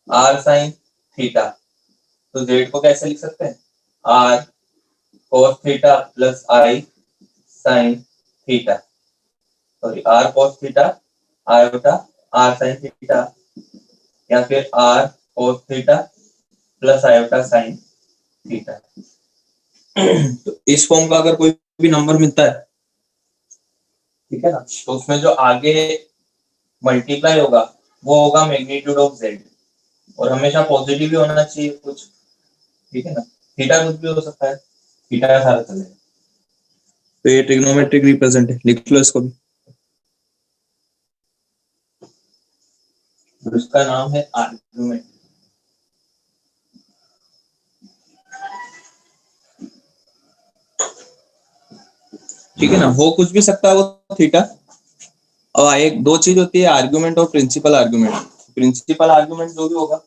Are sine theta. तो Z को कैसे लिख सकते हैं, आर कोस थीटा प्लस आई sine theta, sorry R cos theta iota R sine theta, या फिर R cos theta plus iota sine theta. तो इस फॉर्म का अगर कोई भी नंबर मिलता है, ठीक है ना, तो उसमें जो आगे मल्टीप्लाई होगा वो होगा मैग्नीट्यूड ऑफ जेड, और हमेशा पॉजिटिव ही होना चाहिए कुछ, ठीक है ना, थीटा कुछ भी हो सकता है, थीटा का सारा चलेगा। तो ये ट्रिग्नोमेट्रिक रिप्रेजेंट है, लिख लो इसको भी। और इसका नाम है आर्गुमेंट। ठीक है ना, हो कुछ भी सकता है वो थीटा। और एक दो चीज होती है, आर्गुमेंट और प्रिंसिपल आर्गुमेंट। प्रिंसिपल आर्गुमेंट जो भी होगा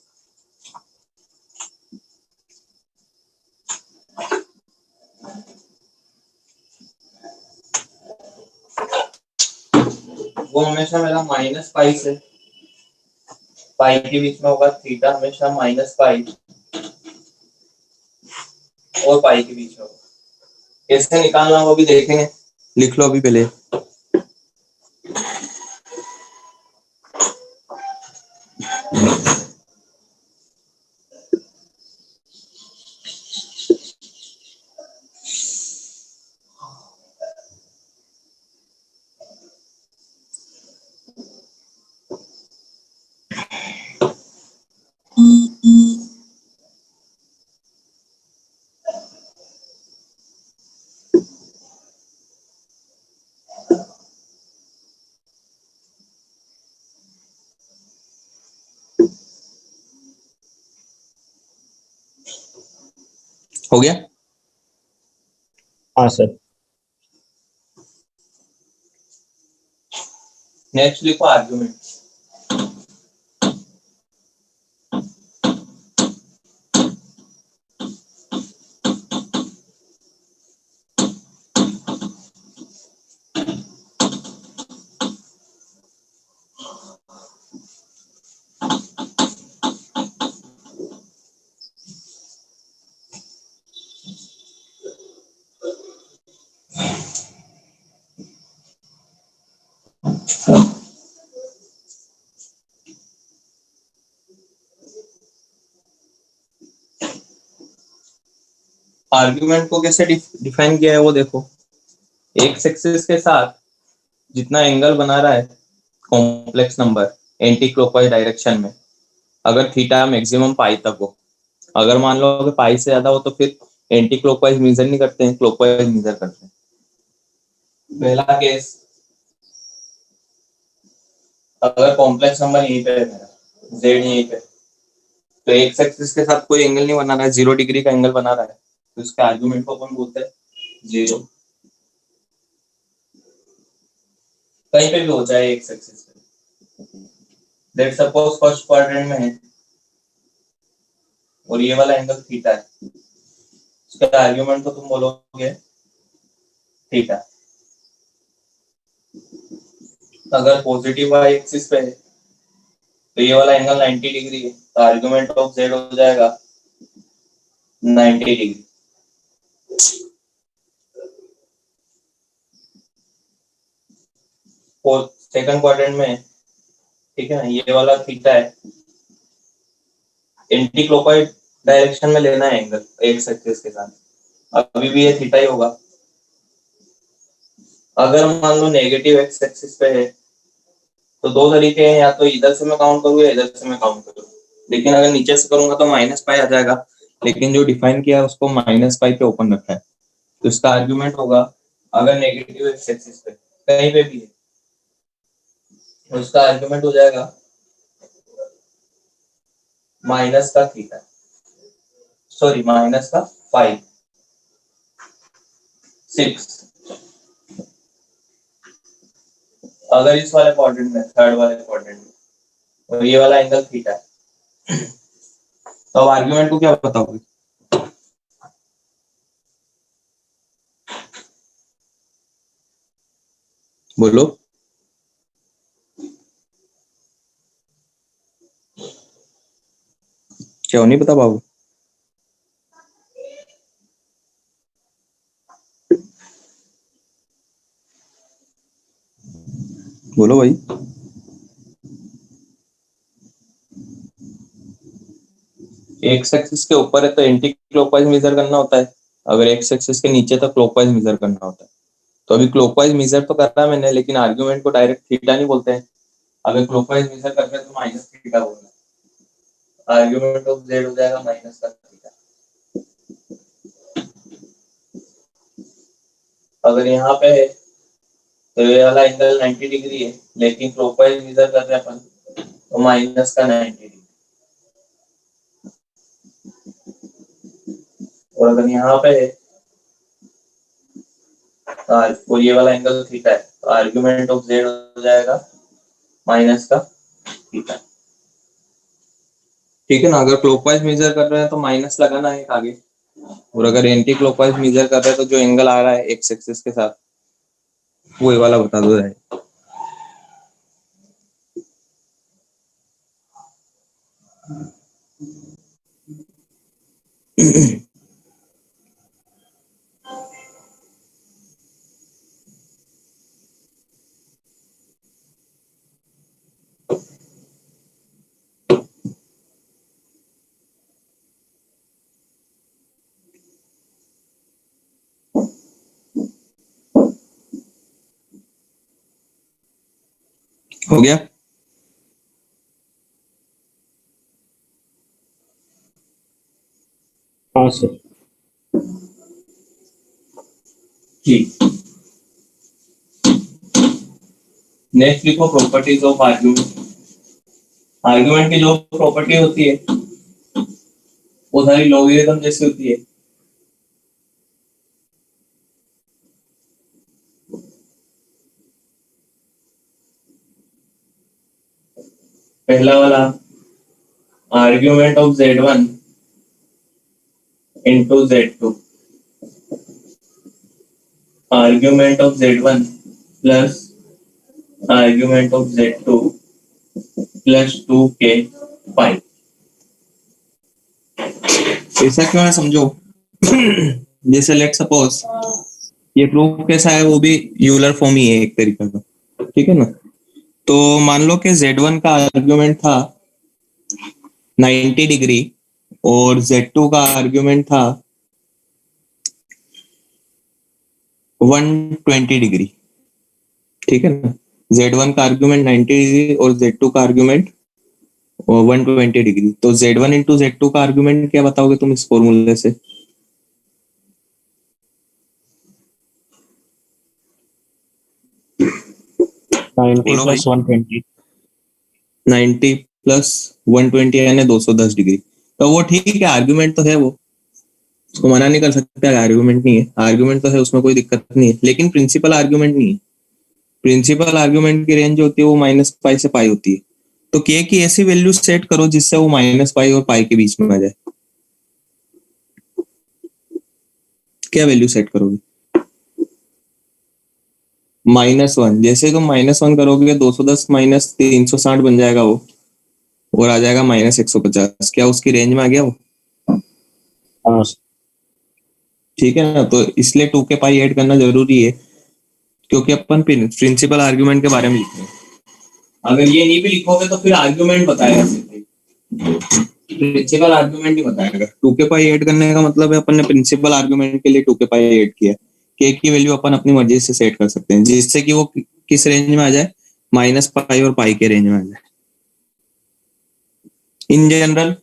वो हमेशा मेरा माइनस पाई से पाई के बीच में होगा, थीटा हमेशा माइनस पाई और पाई के बीच में होगा। कैसे निकालना वो भी देखेंगे, लिख लो अभी पहले। हो गया। हाँ सर। नेक्स्ट लिखो आर्गुमेंट। आर्गुमेंट को कैसे डिफाइन किया है वो देखो। एक्स एक्सिस के साथ जितना एंगल बना रहा है complex number anti clockwise direction में, अगर थीटा मैक्सिमम पाई तक हो, अगर मान लो कि पाई से ज्यादा हो तो फिर एंटी क्लॉकवाइज मेजर नहीं करते हैं, क्लॉकवाइज मेजर करते हैं। पहला केस, अगर कॉम्प्लेक्स नंबर यहीं पे है मेरा, जेड यहीं पे, तो एक्स एक्सिस के साथ कोई एंगल नहीं बना रहा है, 0 डिग्री का एंगल बना रहा है, तो इसके आर्गुमेंट को अपन बोलते हैं जीरो। कहीं पे भी हो जाए एक्स एक्सिस पे, लेट सपोज फर्स्ट क्वाड्रेंट में है और ये वाला एंगल थीटा है, उसका आर्गुमेंट को तुम बोलोगे थीटा। अगर पॉजिटिव वाई एक्सिस पे है तो ये वाला एंगल 90 डिग्री है, तो आर्गुमेंट ऑफ जेड हो जाएगा 90 डिग्री। सेकंड क्वाड्रेंट में, ठीक है ना, ये वाला थीटा है, एंटी क्लॉकवाइज डायरेक्शन में लेना है एंगल एक्स एक्सिस के साथ, अभी भी ये थीटा ही होगा। अगर मान लो नेगेटिव एक्स एक्सिस पे है तो दो तरीके हैं, या तो इधर से मैं काउंट करूँ या इधर से मैं काउंट करूँ, लेकिन अगर नीचे से करूंगा तो माइनस पाई आ जाएगा, लेकिन जो डिफाइन किया है उसको माइनस पाई पे ओपन रखा है, तो इसका आर्गुमेंट होगा अगर नेगेटिव एक्स एक्सिस पे कहीं पे भी है तो उसका आर्गुमेंट हो जाएगा माइनस का थीटा, सॉरी माइनस का 5 6। अगर इस वाले क्वाड्रेंट में, थर्ड वाले क्वाड्रेंट में, और ये वाला एंगल थीटा है, तो अब आर्गुमेंट को क्या बताओगे, बोलो। क्यों नहीं पता बाबू? बोलो भाई। एक्स एक्सिस के ऊपर है तो एंटी क्लॉकवाइज मेजर करना होता है, अगर एक्स एक्सिस के नीचे तो क्लॉकवाइज मेजर करना होता है। तो अभी क्लॉकवाइज मेजर तो कर रहा है मैंने, लेकिन आर्ग्यूमेंट को डायरेक्ट थीटा नहीं बोलते हैं। अगर क्लॉकवाइज मेजर कर रहे हैं तो माइनस थीटा बोलना, आर्ग्यूमेंट ऑफ जेड हो जाएगा माइनस का थीटा। अगर यहाँ पे है तो ये वाला एंगल 90 डिग्री है, लेकिन क्लॉकवाइज मेजर कर रहे हैं अपन तो माइनस का 90 डिग्री। और अगर यहाँ पे है और ये वाला एंगल थीटा है तो आर्ग्यूमेंट ऑफ जेड हो जाएगा माइनस का थीटा। ठीक है ना? अगर क्लॉकवाइज मेजर कर रहे हैं तो माइनस लगाना है आगे, और अगर एंटी क्लॉकवाइज मेजर कर रहे हैं तो जो एंगल आ रहा है एक्स एक्सिस के साथ वो ये वाला बता दो है। हो गया? हाँ सर। ठीक, नेक्स्ट लिखो प्रॉपर्टीज ऑफ आर्ग्यूमेंट। आर्ग्यूमेंट की जो प्रॉपर्टी होती है वो सारी लॉगरिथम जैसी होती है। पहला वाला argument of z1 into z2, argument of z1 plus argument of z2 plus 2k पाई। ऐसा क्यों है समझो। जैसे लेट सपोज ये प्रूफ कैसा है, वो भी यूलर फॉर्म ही है एक तरीके का, ठीक है ना? तो मान लो कि z1 का आर्ग्यूमेंट था 90 डिग्री और z2 का आर्ग्यूमेंट था 120 डिग्री, ठीक है ना? z1 का आर्ग्यूमेंट 90 डिग्री और z2 का आर्ग्यूमेंट 120 डिग्री। तो z1 इंटू z2 का आर्ग्यूमेंट क्या बताओगे तुम इस फॉर्मूले से? 90 बोलो भाई। प्लस 120। 90 प्लस 120 यानी 210 डिग्री। तो वो ठीक है, आर्ग्यूमेंट तो है, वो उसको मना नहीं कर सकते। आर्ग्यूमेंट नहीं है, आर्ग्यूमेंट तो है, उसमें कोई दिक्कत नहीं है, लेकिन प्रिंसिपल आर्ग्यूमेंट नहीं है। प्रिंसिपल आर्ग्यूमेंट की रेंज होती है वो माइनस पाई से पाई होती है। तो के की ऐसी वैल्यू सेट करो जिससे वो माइनस पाई और पाई के बीच में आ जाए। क्या वैल्यू सेट करोगे? -1। जैसे तुम -1 करोगे 210 माइनस 360 बन जाएगा वो, और आ जाएगा -150। क्या उसकी रेंज में आ गया वो? हाँ ठीक है ना? तो इसलिए 2 के पाई ऐड करना जरूरी है, क्योंकि अपन प्रिंसिपल आर्ग्यूमेंट के बारे में लिख रहे हैं। अगर ये नहीं भी लिखोगे तो फिर आर्ग्यूमेंट बताएगा, प्रिंसिपल आर्ग्यूमेंट ही बताएगा। 2 के पाई ऐड करने का मतलब है अपन ने प्रिंसिपल आर्ग्यूमेंट के लिए 2 के पाई ऐड किया। के की वैल्यू अपन अपनी मर्जी से सेट कर सकते हैं जिससे कि वो किस रेंज में आ जाए, -पाई और पाई के रेंज में आ जाए। इन जनरल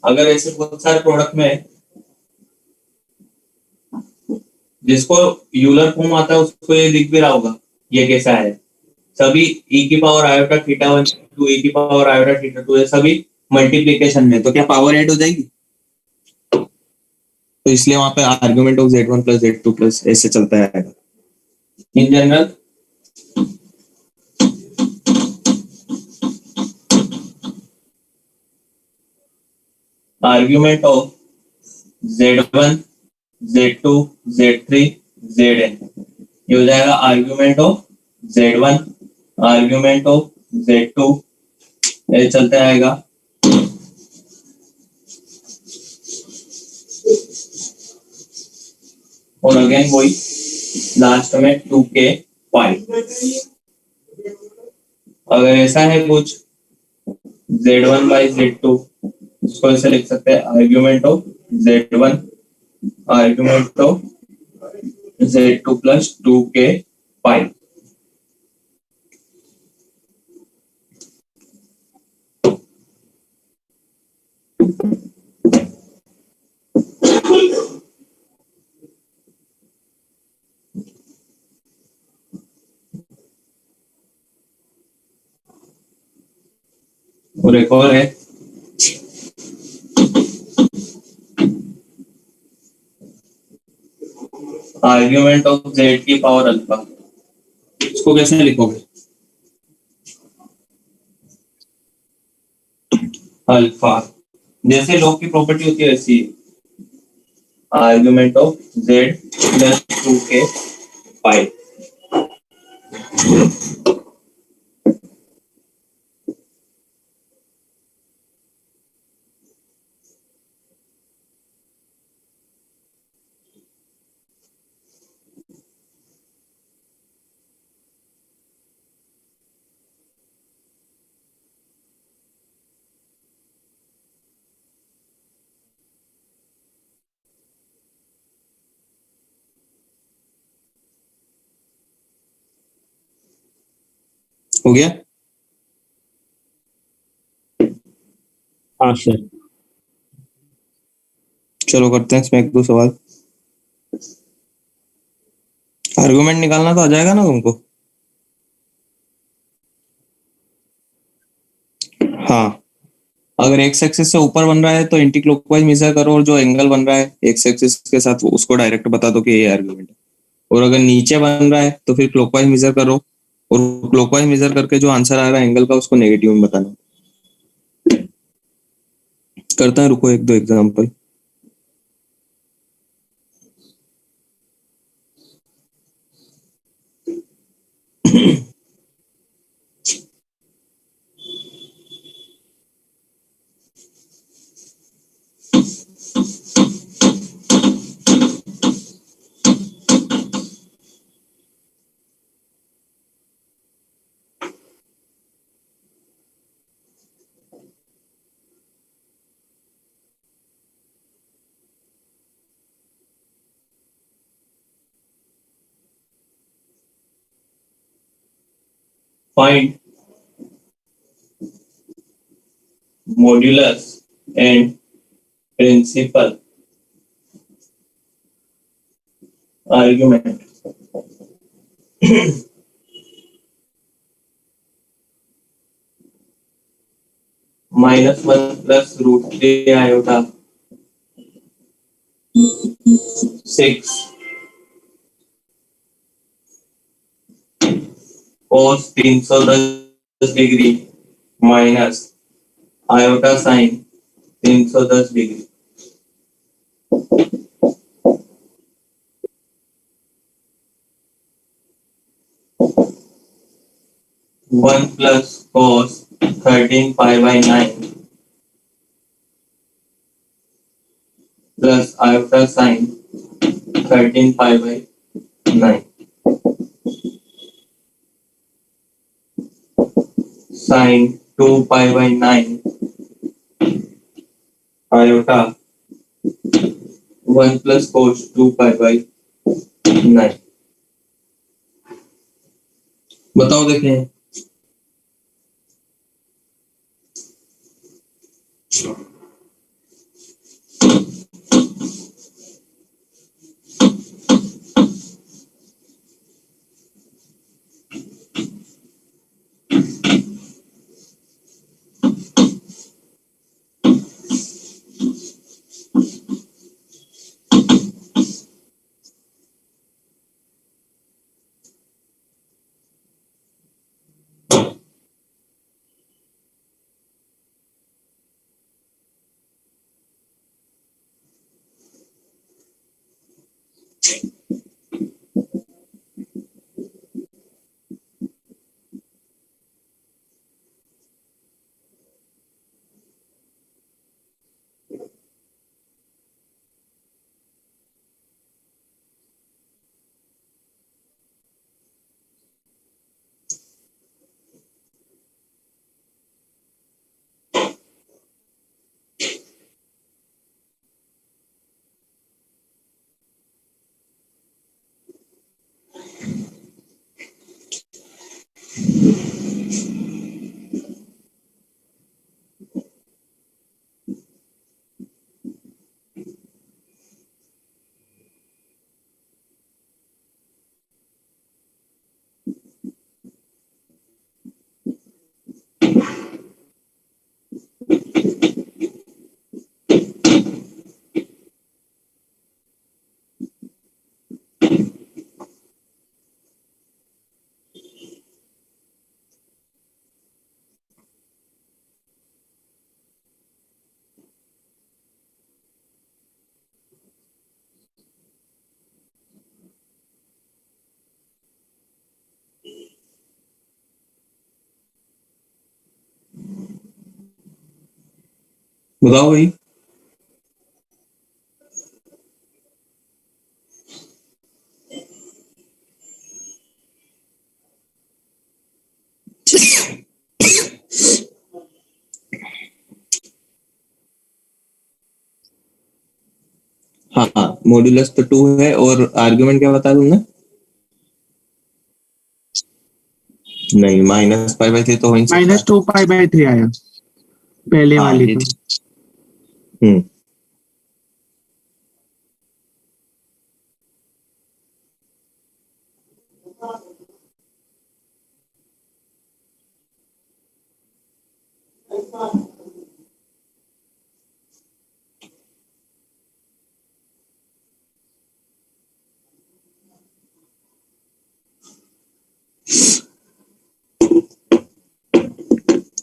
अगर ऐसे बहुत सारे प्रोडक्ट में जिसको यूलर फॉर्म आता है उसको ये दिख भी रहा होगा ये कैसा है। सभी e की power iota theta 1 to e की पावर आयोटा थीटा 2 है, सभी मल्टीप्लीकेशन में, तो क्या पावर ऐड हो जाएगी? तो इसलिए वहां पे argument of z1 plus z2 plus ऐसे चलता है in general. Argument of z1 z2 z3 zn, ये हो जाएगा argument of z1, argument of z2, ये चलता आएगा और अगेन वही लास्ट में 2k पाई। अगर ऐसा है कुछ z1 बाई z2, इसको ऐसे लिख सकते हैं argument of z1 argument of z2 plus 2k पाई। और एक और है आर्ग्यूमेंट ऑफ z की पावर अल्फा, इसको कैसे लिखोगे? अल्फा जैसे लॉग की प्रॉपर्टी होती है वैसी argument of z plus 2k पाई। हो गया? हाँ सर। चलो करते हैं इसमें एक दो सवाल। आर्गुमेंट निकालना तो आ जाएगा ना तुमको? हाँ, अगर एक्स एक्सिस से ऊपर बन रहा है तो एंटी क्लॉकवाइज मेजर करो, और जो एंगल बन रहा है एक्स एक्सिस के साथ उसको डायरेक्ट बता दो कि ये आर्गुमेंट है। और अगर नीचे बन रहा है तो फिर क्लॉकवाइज मेजर करो, और क्लॉकवाइज मेजर करके जो आंसर आ रहा है एंगल का उसको नेगेटिव में बताना। करते हैं, रुको एक दो example. Find modulus and principal argument -1 plus root 3 iota 6 cos 310 degree minus iota sine 310 degree. One plus cos 13 pi by 9 plus iota sine 13 pi by 9 sine 2 pi by 9 iota 1 plus cos 2 pi by 9। बताओ देखें। बताओ भाई। हाँ हाँ, modulus तो 2 है, और argument क्या बताया तुमने? नहीं, -π/3 तो हो ही नहीं सकता। -2π/3 आया पहले हाँ वाले ये का। हम्म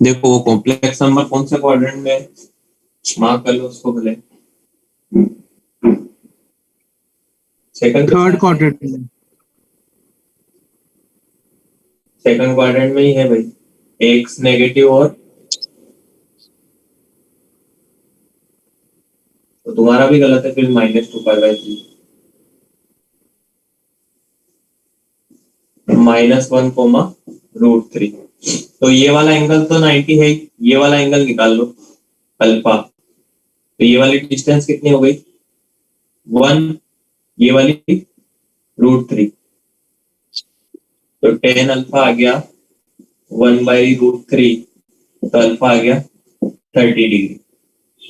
देखो, वो कॉम्प्लेक्स नंबर कौन से क्वाड्रेंट में है? मार्क कर लो उसको भले। सेकंड थर्ड क्वाड्रेंट में। सेकंड क्वाड्रेंट में ही है भाई, एक्स नेगेटिव, और तो तुम्हारा भी गलत है फिर, -2π/3 -1, √3। तो ये वाला एंगल तो 90 है, ये वाला एंगल निकाल लो, अल्फा। तो ये वाली डिस्टेंस कितनी हो गई? 1, ये वाली √3, तो tan अल्फा आ गया 1/√3, तो अल्फा आ गया 30 डिग्री।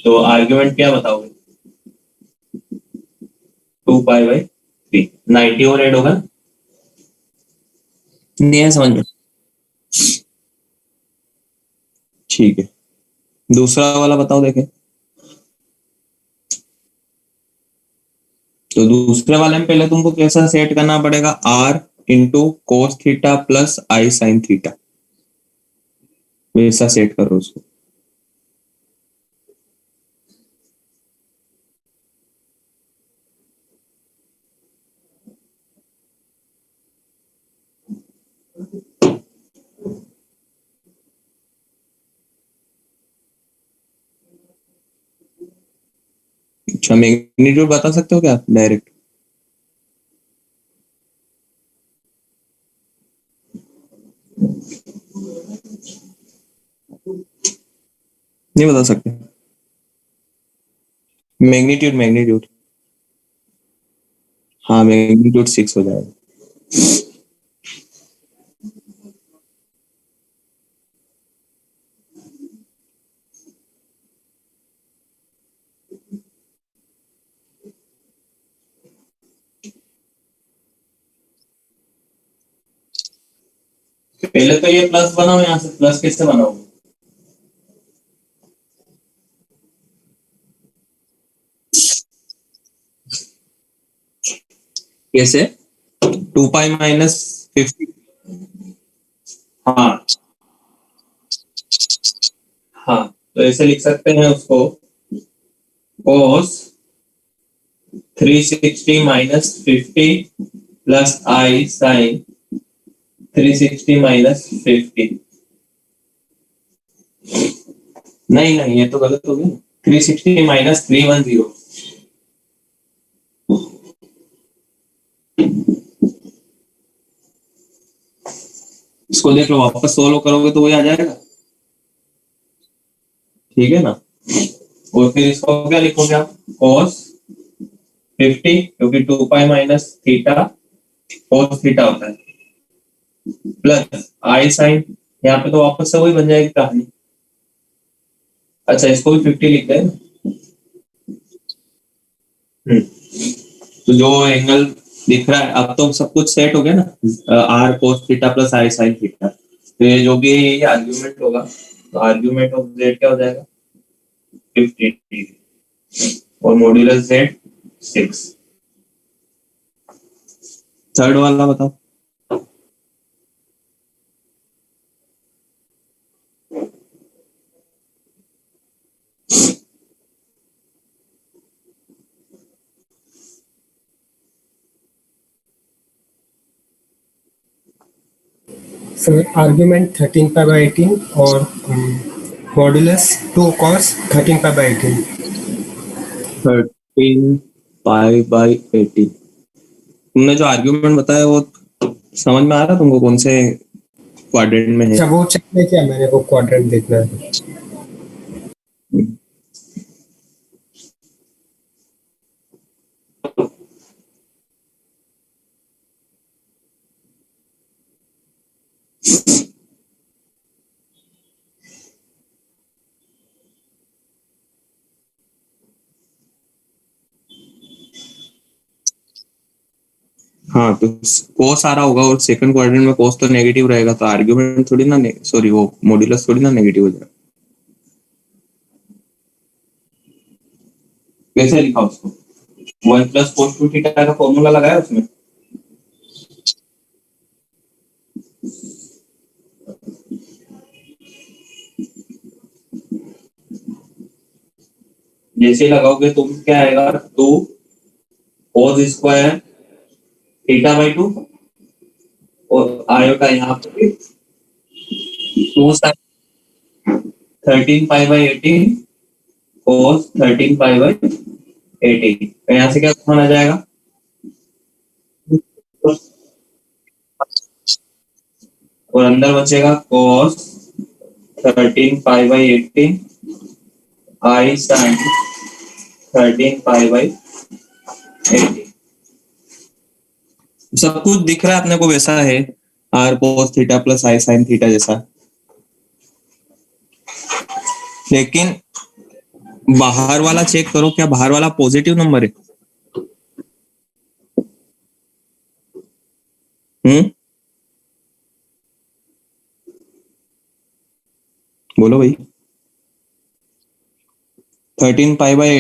तो आर्ग्यूमेंट क्या बताओगे? 2π/3, 90 और ऐड होगा, नहीं है समझ में? ठीक है, दूसरा वाला बताओ देखें। तो दूसरे वाले में पहले तुमको कैसा सेट करना पड़ेगा? r into cos theta plus आई साइन थीटा, वैसा सेट करो उसको। अच्छा, मैग्नीट्यूड बता सकते हो क्या डायरेक्ट? नहीं बता सकते? Magnitude, magnitude. हाँ, मैग्नीट्यूड 6 हो जाएगा। पहले तो ये प्लस बनाओ, यहाँ से प्लस कैसे बनाओगे? कैसे? 2π-50। हाँ हाँ, तो ऐसे लिख सकते हैं उसको, cos 360 - 50 प्लस आई साइन 360 - 50। नहीं नहीं, ये तो गलत हो गया। 360 - 310। इसको देख लो, वापस सोल्व करोगे तो वही आ जाएगा, ठीक है ना? और फिर इसको क्या लिखोगे आप? cos 50, क्योंकि 2π - थीटा cos थीटा होता है, प्लस आई साइन, यहाँ पे तो वापस से वही बन जाएगी कहानी। अच्छा, इसको भी 50 लिखते हैं। तो जो एंगल दिख रहा है, अब तो सब कुछ सेट हो गया ना, आर कोस थीटा प्लस आई साइन थीटा। तो ये जो भी आर्ग्यूमेंट होगा, तो आर्ग्यूमेंट ऑफ जेड क्या हो जाएगा? 50 और मॉड्यूलस जेड 6। थर्ड वाला बताओ। सर आर्ग्यूमेंट 13π/18 और modulus 2 cos 13 pi by 18। 13 pi by 18। तुमने जो आर्ग्यूमेंट बताया वो समझ में आ रहा तुमको कौन से क्वाड्रेंट में है? अच्छा वो चेक नहीं किया मैंने, वो क्वाड्रेंट देखना है। हाँ तो कोस आ रहा होगा और सेकंड क्वाड्रेंट में कोस तो नेगेटिव रहेगा, तो आर्ग्यूमेंट थोड़ी ना, सॉरी वो मॉड्यूलस थोड़ी ना नेगेटिव हो जाएगा। कैसे लिखा उसको? 1 प्लस कोस 2 थीटा का फॉर्मूला लगाया उसमें। जैसे लगाओगे तुम क्या आएगा, 2 कोस स्क्वायर थीटा बाई 2 और आयोटा यहाँ पे 2 sin 13 pi by 18 cos 13 pi by 18। तो यहाँ से क्या माना जाएगा, और अंदर बचेगा cos 13 pi by 18 I sine 13 pi by 18। सब कुछ दिख रहा है अपने को वैसा है, आर कोस थीटा प्लस आई साइन थीटा जैसा, लेकिन बाहर वाला चेक करो, क्या बाहर वाला पॉजिटिव नंबर है? बोलो भाई। 13 पाई बाई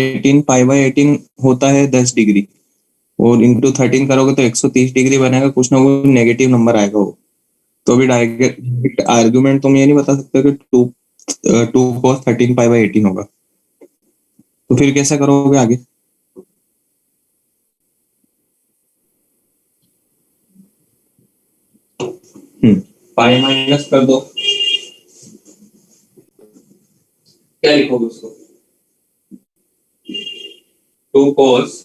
18 होता है 10 डिग्री, और इंटू 13 करोगे तो 130 डिग्री बनेगा, कुछ ना कुछ नेगेटिव नंबर आएगा वो। तो अभी डायरेक्ट आर्ग्यूमेंट तुम ये नहीं बता सकते कि 2 cos 13 पाई बाई 18 होगा, तो फिर कैसे करोगे आगे? पाई माइनस कर दो, क्या लिखोगे उसको? 2 cos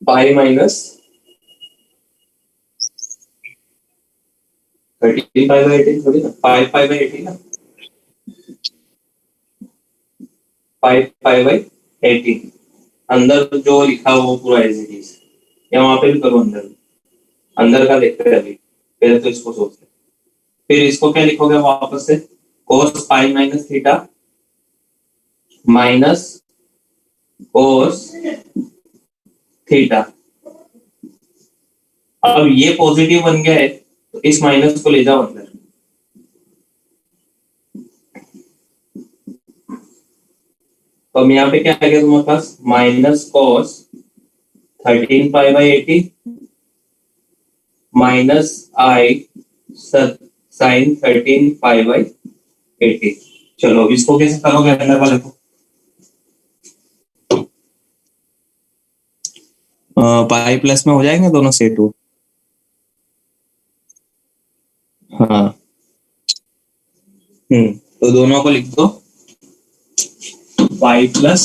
pi minus 13 pi by 18 थोड़ी ना, 5 पाई बाई 18 ना, 5 पाई बाई 18। अंदर जो लिखा हो वो पूरा एज इट इज, या वहां पे भी करो, अंदर का देखते हैं अभी, पहले तो इसको सोचते हैं। फिर इसको क्या लिखोगे वापस से, cos pi minus theta minus cos theta. अब ये पॉजिटिव बन गया है तो इस माइनस को ले जाओ अंदर, तो अब यहाँ पे क्या आ गया तुम्हारे पास, minus cos 13 pi by 18 minus i sine 13 pi by 18। चलो अब इसको कैसे करोगे अंदर वाले को? पाई प्लस में हो जाएंगे दोनों सेट हो। हाँ तो दोनों को लिख दो, pi plus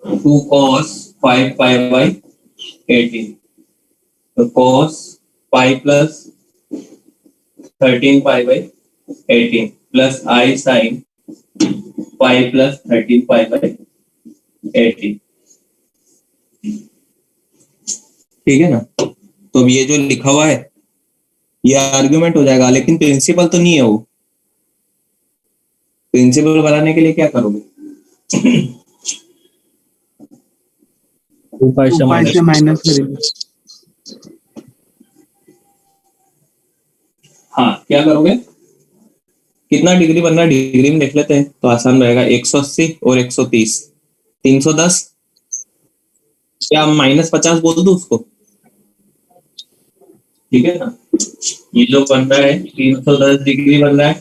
2 cos 5 pi by 18, तो cos pi plus 13 pi by 18 plus I sine pi plus 13 pi by 18। ठीक है ना? तो अब ये जो लिखा हुआ है ये आर्ग्यूमेंट हो जाएगा, लेकिन प्रिंसिपल तो नहीं है वो। प्रिंसिपल बनाने के लिए क्या करोगे? 2 पाई से माइनस करेंगे। हाँ क्या करोगे? कितना डिग्री बनना है डिग्री में देख लेते हैं तो आसान रहेगा, 180 और 130 310, क्या -50 बोल दूं उसको? ठीक है ना? ये जो बन रहा है 310 डिग्री बन रहा है,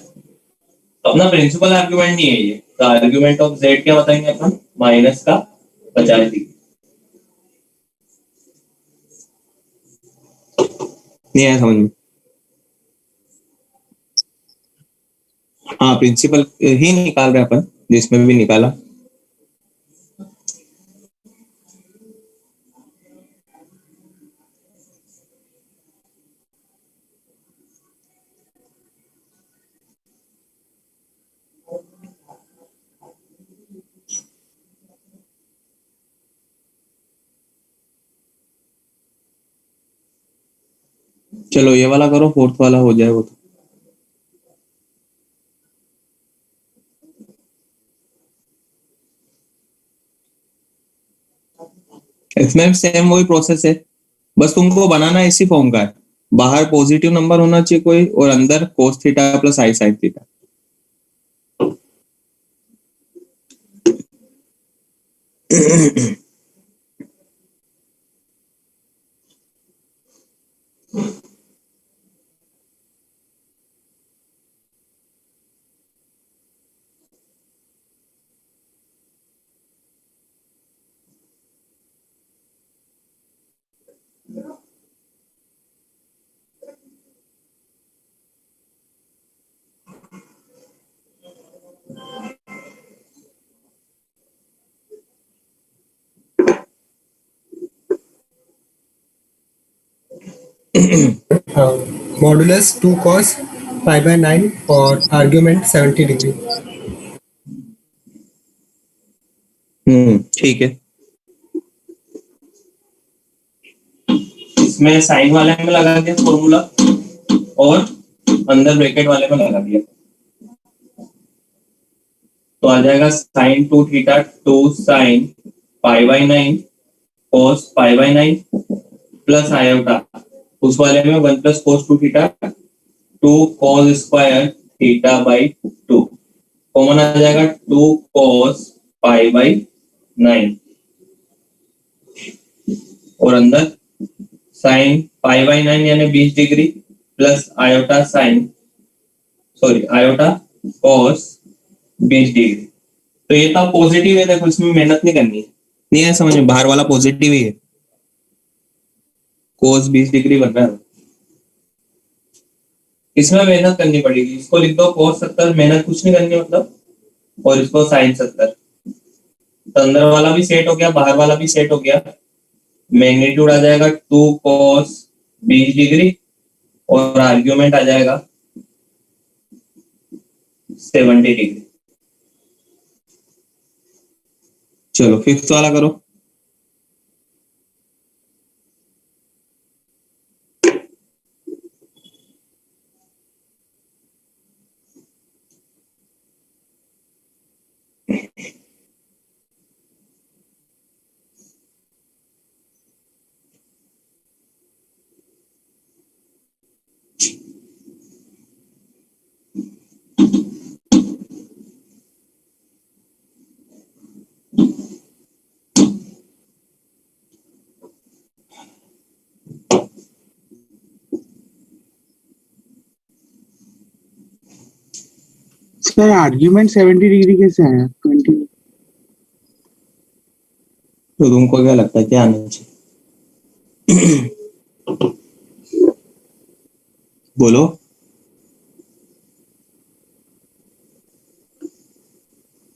अपना प्रिंसिपल आर्ग्यूमेंट नहीं है ये, तो आर्ग्यूमेंट ऑफ जेड क्या बताएंगे अपन, माइनस का 50 डिग्री। नहीं आया समझ में? हाँ प्रिंसिपल ही निकाल रहे अपन, जिसमें भी निकाला। चलो ये वाला करो, फोर्थ वाला हो जाए वो तो। इसमें सेम वही प्रोसेस है, बस तुमको बनाना इसी फॉर्म का है। बाहर पॉजिटिव नंबर होना चाहिए कोई, और अंदर cos theta plus I sine theta. Modulus 2 cos pi by 9 और आर्ग्यूमेंट 70 डिग्री। ठीक है। इसमें साइन वाले में लगा दिया फॉर्मूला, और अंदर ब्रैकेट वाले में लगा दिया, तो आ जाएगा sine 2 theta 2 sine pi by 9 cos pi by 9 plus iota, उस वाले में 1 plus cos 2 theta 2 cos square theta by 2, common आ जाएगा 2 cos पाई बाई 9, और अंदर साइन पाई बाई 9 यानी 20 degree plus iota sign iota cos 20 degree. तो ये तो पॉजिटिव है, देखो इसमें मेहनत नहीं करनी है, नहीं है समझ में? बाहर वाला पॉजिटिव ही है, cos 20 डिग्री बन रहा है, इसमें मेहनत करनी पड़ेगी। इसको लिख दो cos 70, मेहनत कुछ नहीं करनी मतलब, और इसको sin 70। तो अंदर वाला भी सेट हो गया, बाहर वाला भी सेट हो गया। मैग्नीट्यूड आ जाएगा 2 cos 20 डिग्री, और आर्ग्यूमेंट आ जाएगा 70 डिग्री। चलो फिफ्थ वाला करो। सर आर्ग्यूमेंट 70 डिग्री कैसे आया? 20। तो तुमको क्या लगता है क्या आना चाहिए? बोलो।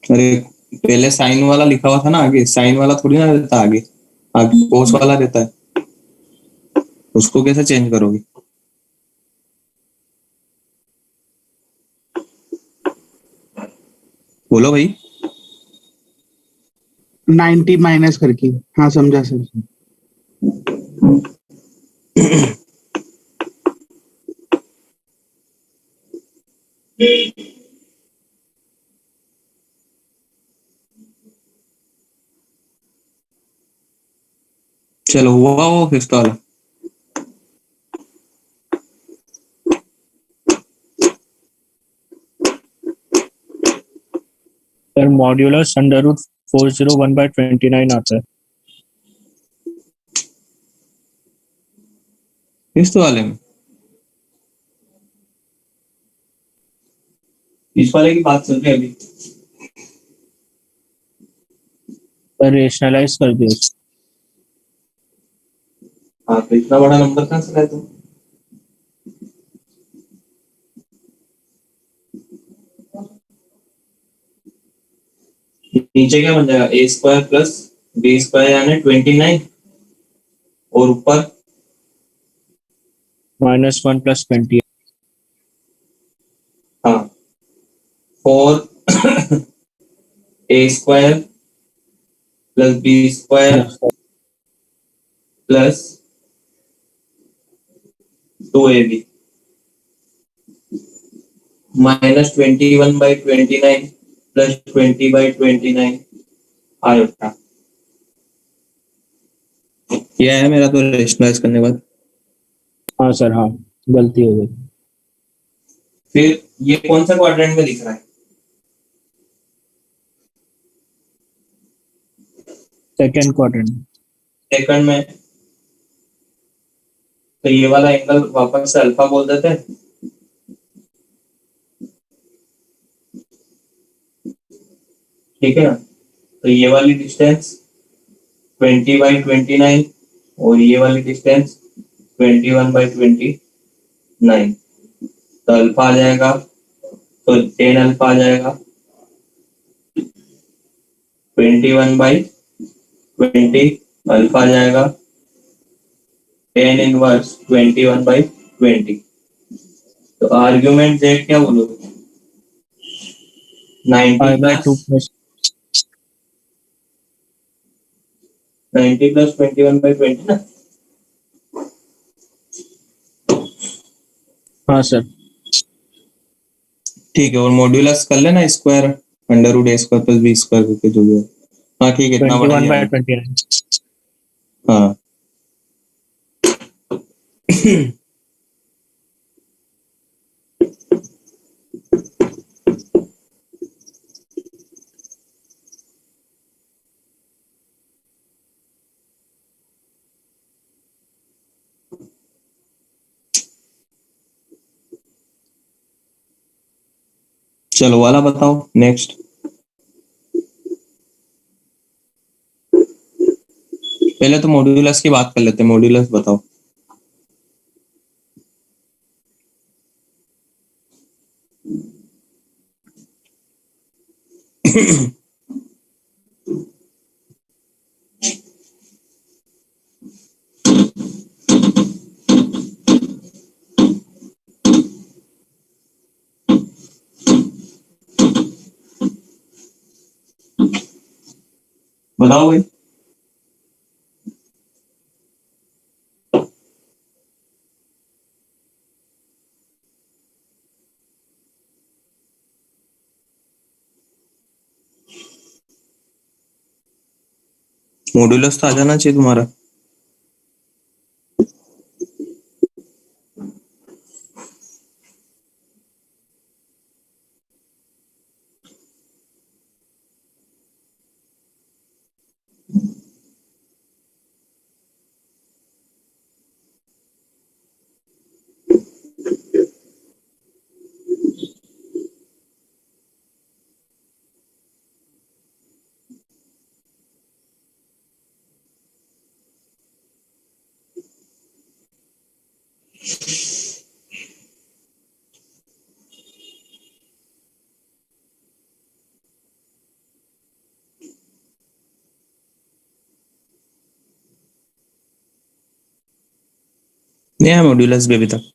अरे पहले साइन वाला लिखा हुआ था ना आगे, साइन वाला थोड़ी ना रहता आगे, आगे कोस वाला रहता है, उसको कैसे चेंज करोगे? बोलो भाई। 90 माइनस करके। हाँ समझा सर। चलो हुआ वो फिफ्थ वाला। सर मॉड्यूलस अंडर रूट 401/29 आता है। फिफ्थ वाले में इस वाले की बात चल रही है अभी। सर रेशनलाइज कर दिया। हाँ तो इतना बड़ा नंबर कहाँ से लाए तुम? नीचे क्या बन जाएगा, a square plus b square यानी 29, और ऊपर -1 + 20. हाँ 4 a square plus b square plus 2ab -21/29 प्लस 20/29 आयोटा। यह है मेरा तो रेशनलाइज करने के बाद। हाँ सर, हाँ गलती हो गई. फिर ये कौन सा क्वाड्रेंट में दिख रहा है, सेकेंड क्वाड्रेंट. सेकंड में। तो ये वाला एंगल वापस से अल्फा बोल देते हैं। ठीक है ना, तो ये वाली डिस्टेंस 20/29 और ये वाली डिस्टेंस 21/29, तो अल्फा आ जाएगा, तो 10 अल्फा आ जाएगा 21/20, अल्फा आ जाएगा 10 इनवर्स 21/20। तो आर्ग्यूमेंट जेड क्या बोलोगे, 90 π/2 प्लस + 21/20 ना। हाँ सर. ठीक है, और मॉड्यूलस कर लेना स्क्वायर √a² + b² करके जो भी है। हाँ ठीक है, इतना बड़ा ही है। 21/29. हाँ चलो वाला बताओ नेक्स्ट। पहले तो मॉड्यूलस की बात कर लेते हैं, मॉड्यूलस बताओ। बताओ भाई। मॉड्यूलस तो आ जाना चाहिए तुम्हारा। नहीं है मॉड्यूलस भी अभी तक।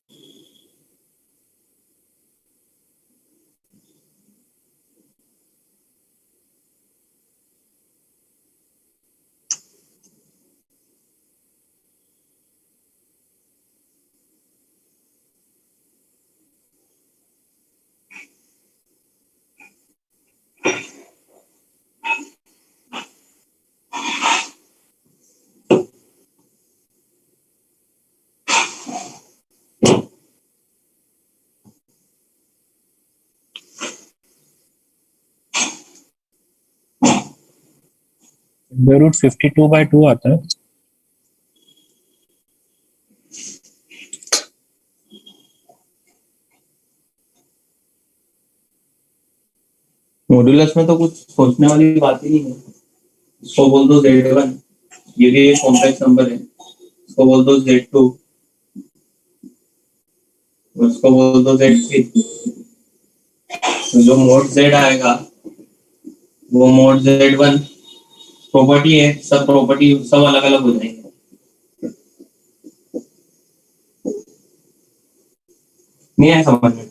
√52/2 आता है. मॉड्यूलस में तो कुछ सोचने वाली बात ही नहीं है। इसको बोल दो Z1, ये भी एक कॉम्प्लेक्स नंबर है, इसको बोल दो Z2, उसको बोल दो Z3। तो जो मोड Z आएगा वो मोड Z1 प्रॉपर्टी है, सब प्रॉपर्टी सब अलग अलग हो जाएंगे। नहीं है समझ में?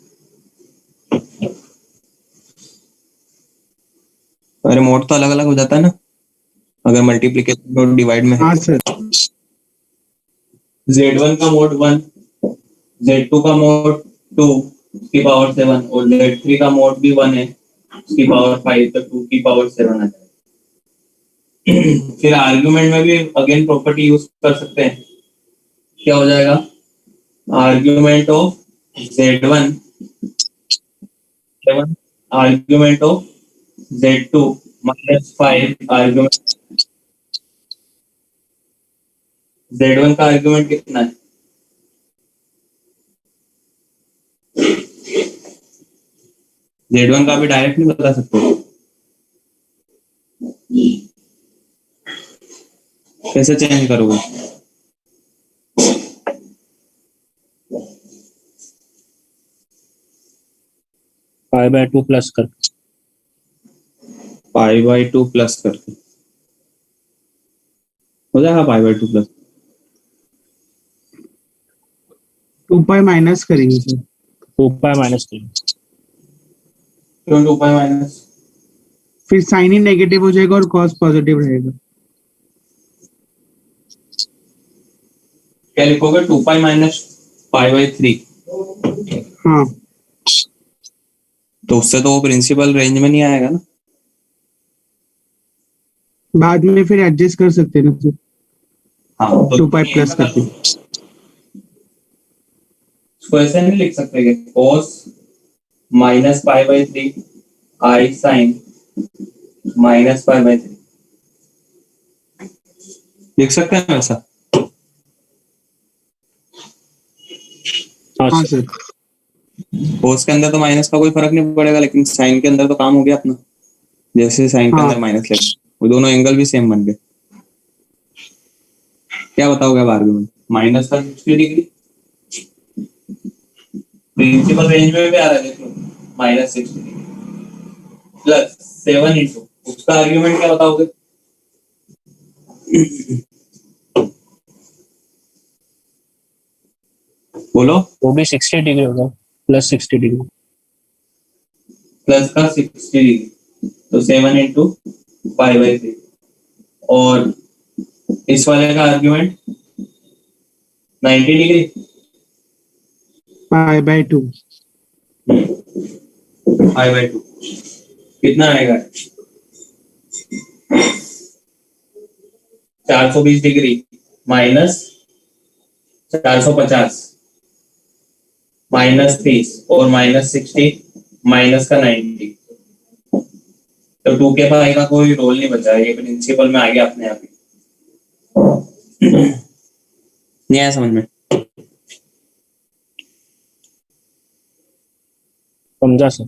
अरे मोड तो अलग अलग हो जाता है ना अगर मल्टीप्लिकेशन और डिवाइड में है। हाँ सर। Z1 का मोड 1, Z2 का मोड 2 की पावर 7 और Z3 का मोड भी 1 है उसकी पावर 5, तो 2 की पावर 7 आ जाएगा। फिर आर्ग्यूमेंट में भी अगेन प्रॉपर्टी यूज कर सकते हैं। क्या हो जाएगा? Argument of Z1 7, argument of Z2 -5, argument Z1 का आर्ग्यूमेंट कितना है? Z1 का भी डायरेक्ट नहीं बता सकते, कैसे चेंज करोगे? पाई बाय 2 प्लस कर π/2 प्लस करके हो जाएगा π/2 प्लस। 2 पाई माइनस करेंगे सर। 2 pi minus 3। क्यों 2 पाई माइनस? फिर साइन ही नेगेटिव हो जाएगा और कॉस पॉजिटिव रहेगा। क्या लिखोगे? 2 पाई माइनस π/3। हाँ तो उससे तो वो प्रिंसिपल रेंज में नहीं आएगा ना। बाद में फिर एडजस्ट कर सकते हैं ना सर, हाँ तो 2 पाई प्लस करके। इसको ऐसे नहीं लिख सकते कि cos minus π/3 i sin minus π/3 लिख सकते हैं वैसा? हाँ हाँ सर। सर। cos के अंदर तो माइनस का कोई फर्क नहीं पड़ेगा, लेकिन साइन के अंदर तो काम हो गया अपना। जैसे साइन के हाँ अंदर माइनस लगे वो दोनों एंगल भी सेम बन गए। क्या बताओगे अब आर्गुमेंट? माइनस का 60 डिग्री प्रिंसिपल रेंज में भी आ रहा है, देखो -60 डिग्री प्लस 7 इंटू उसका आर्ग्यूमेंट क्या बताओगे? बोलो। वो भी 60 डिग्री होगा, प्लस 60 डिग्री। प्लस का 60 डिग्री तो 7 इंटू π/3 और इस वाले का आर्ग्यूमेंट 90 डिग्री π/2। π/2 कितना आएगा? 420 डिग्री माइनस 450 -30 और -60 माइनस का 90, तो 2 के पाई का कोई रोल नहीं बचा, ये प्रिंसिपल में आ गया अपने आप ही। नहीं आया समझ में? समझा सर।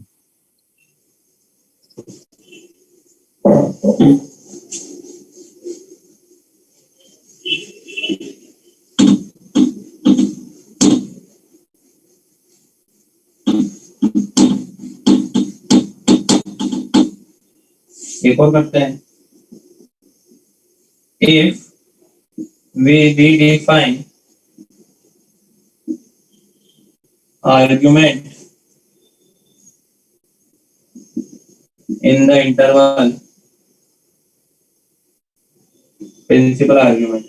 एक और करते हैं। If we redefine argument in the interval principal argument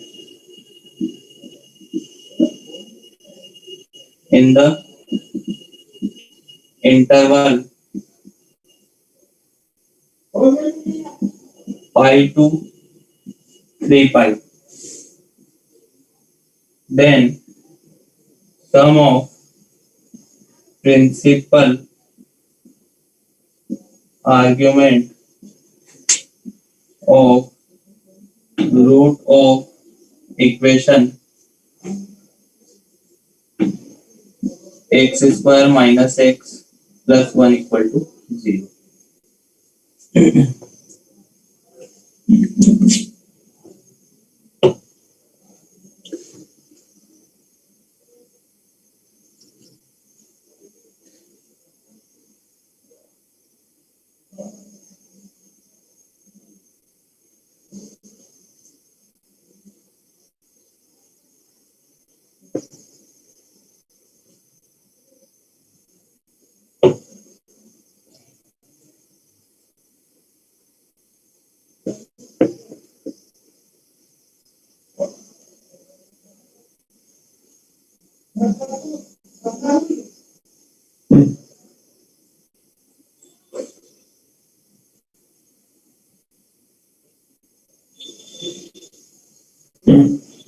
in the interval pi to 3 pi, then sum of principal argument of root of equation x square minus x plus 1 equal to 0।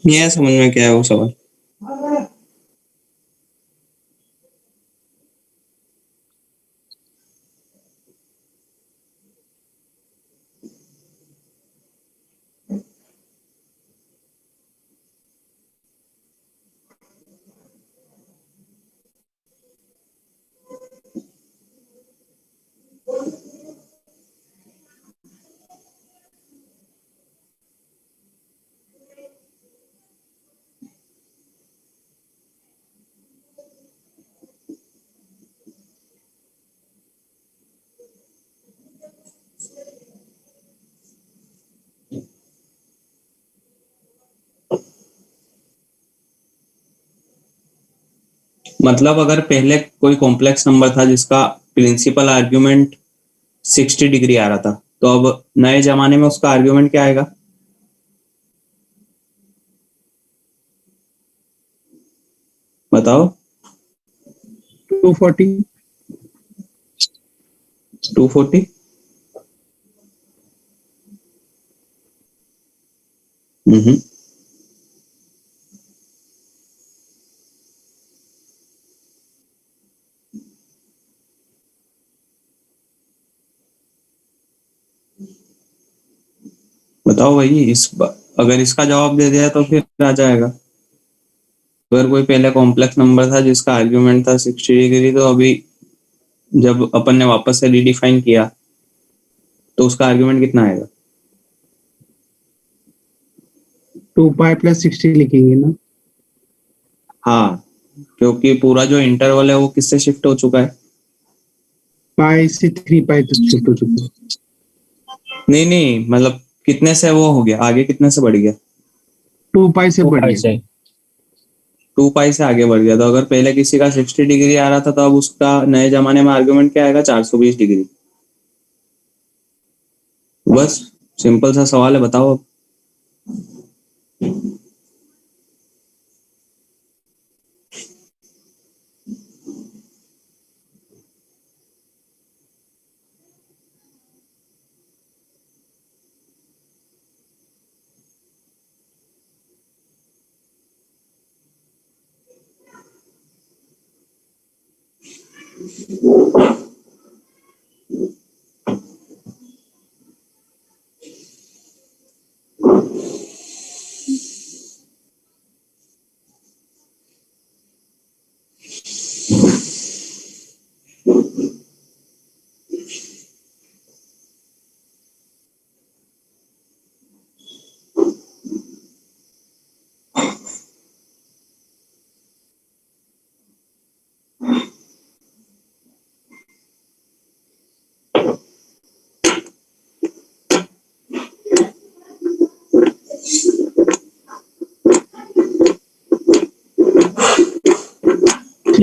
नहीं आया समझ में क्या है वो सवाल? मतलब अगर पहले कोई कॉम्प्लेक्स नंबर था जिसका प्रिंसिपल आर्ग्यूमेंट 60 डिग्री आ रहा था, तो अब नए जमाने में उसका आर्ग्यूमेंट क्या आएगा? बताओ। 240. 240। हम्म। बताओ भाई, अगर इसका जवाब दे दिया तो फिर आ जाएगा। अगर कोई पहले कॉम्प्लेक्स नंबर था जिसका आर्ग्यूमेंट था 60 डिग्री, तो अभी जब अपन ने वापस से रिडिफाइन किया तो उसका आर्ग्यूमेंट कितना आएगा? 2 pi plus 60 लिखेंगे ना. हाँ, क्योंकि पूरा जो इंटरवल है वो किससे शिफ्ट हो चुका है? pi से 3 pi तक शिफ्ट हो चुका है. नहीं, मतलब कितने से वो हो गया, आगे कितने से बढ़ गया? 2 pi से 2 बढ़ pi गया. से 2 पाई से आगे बढ़ गया। तो अगर पहले किसी का 60 डिग्री आ रहा था, तो अब उसका नए जमाने में आर्गुमेंट क्या आएगा? 420 डिग्री। बस सिंपल सा सवाल है, बताओ अब।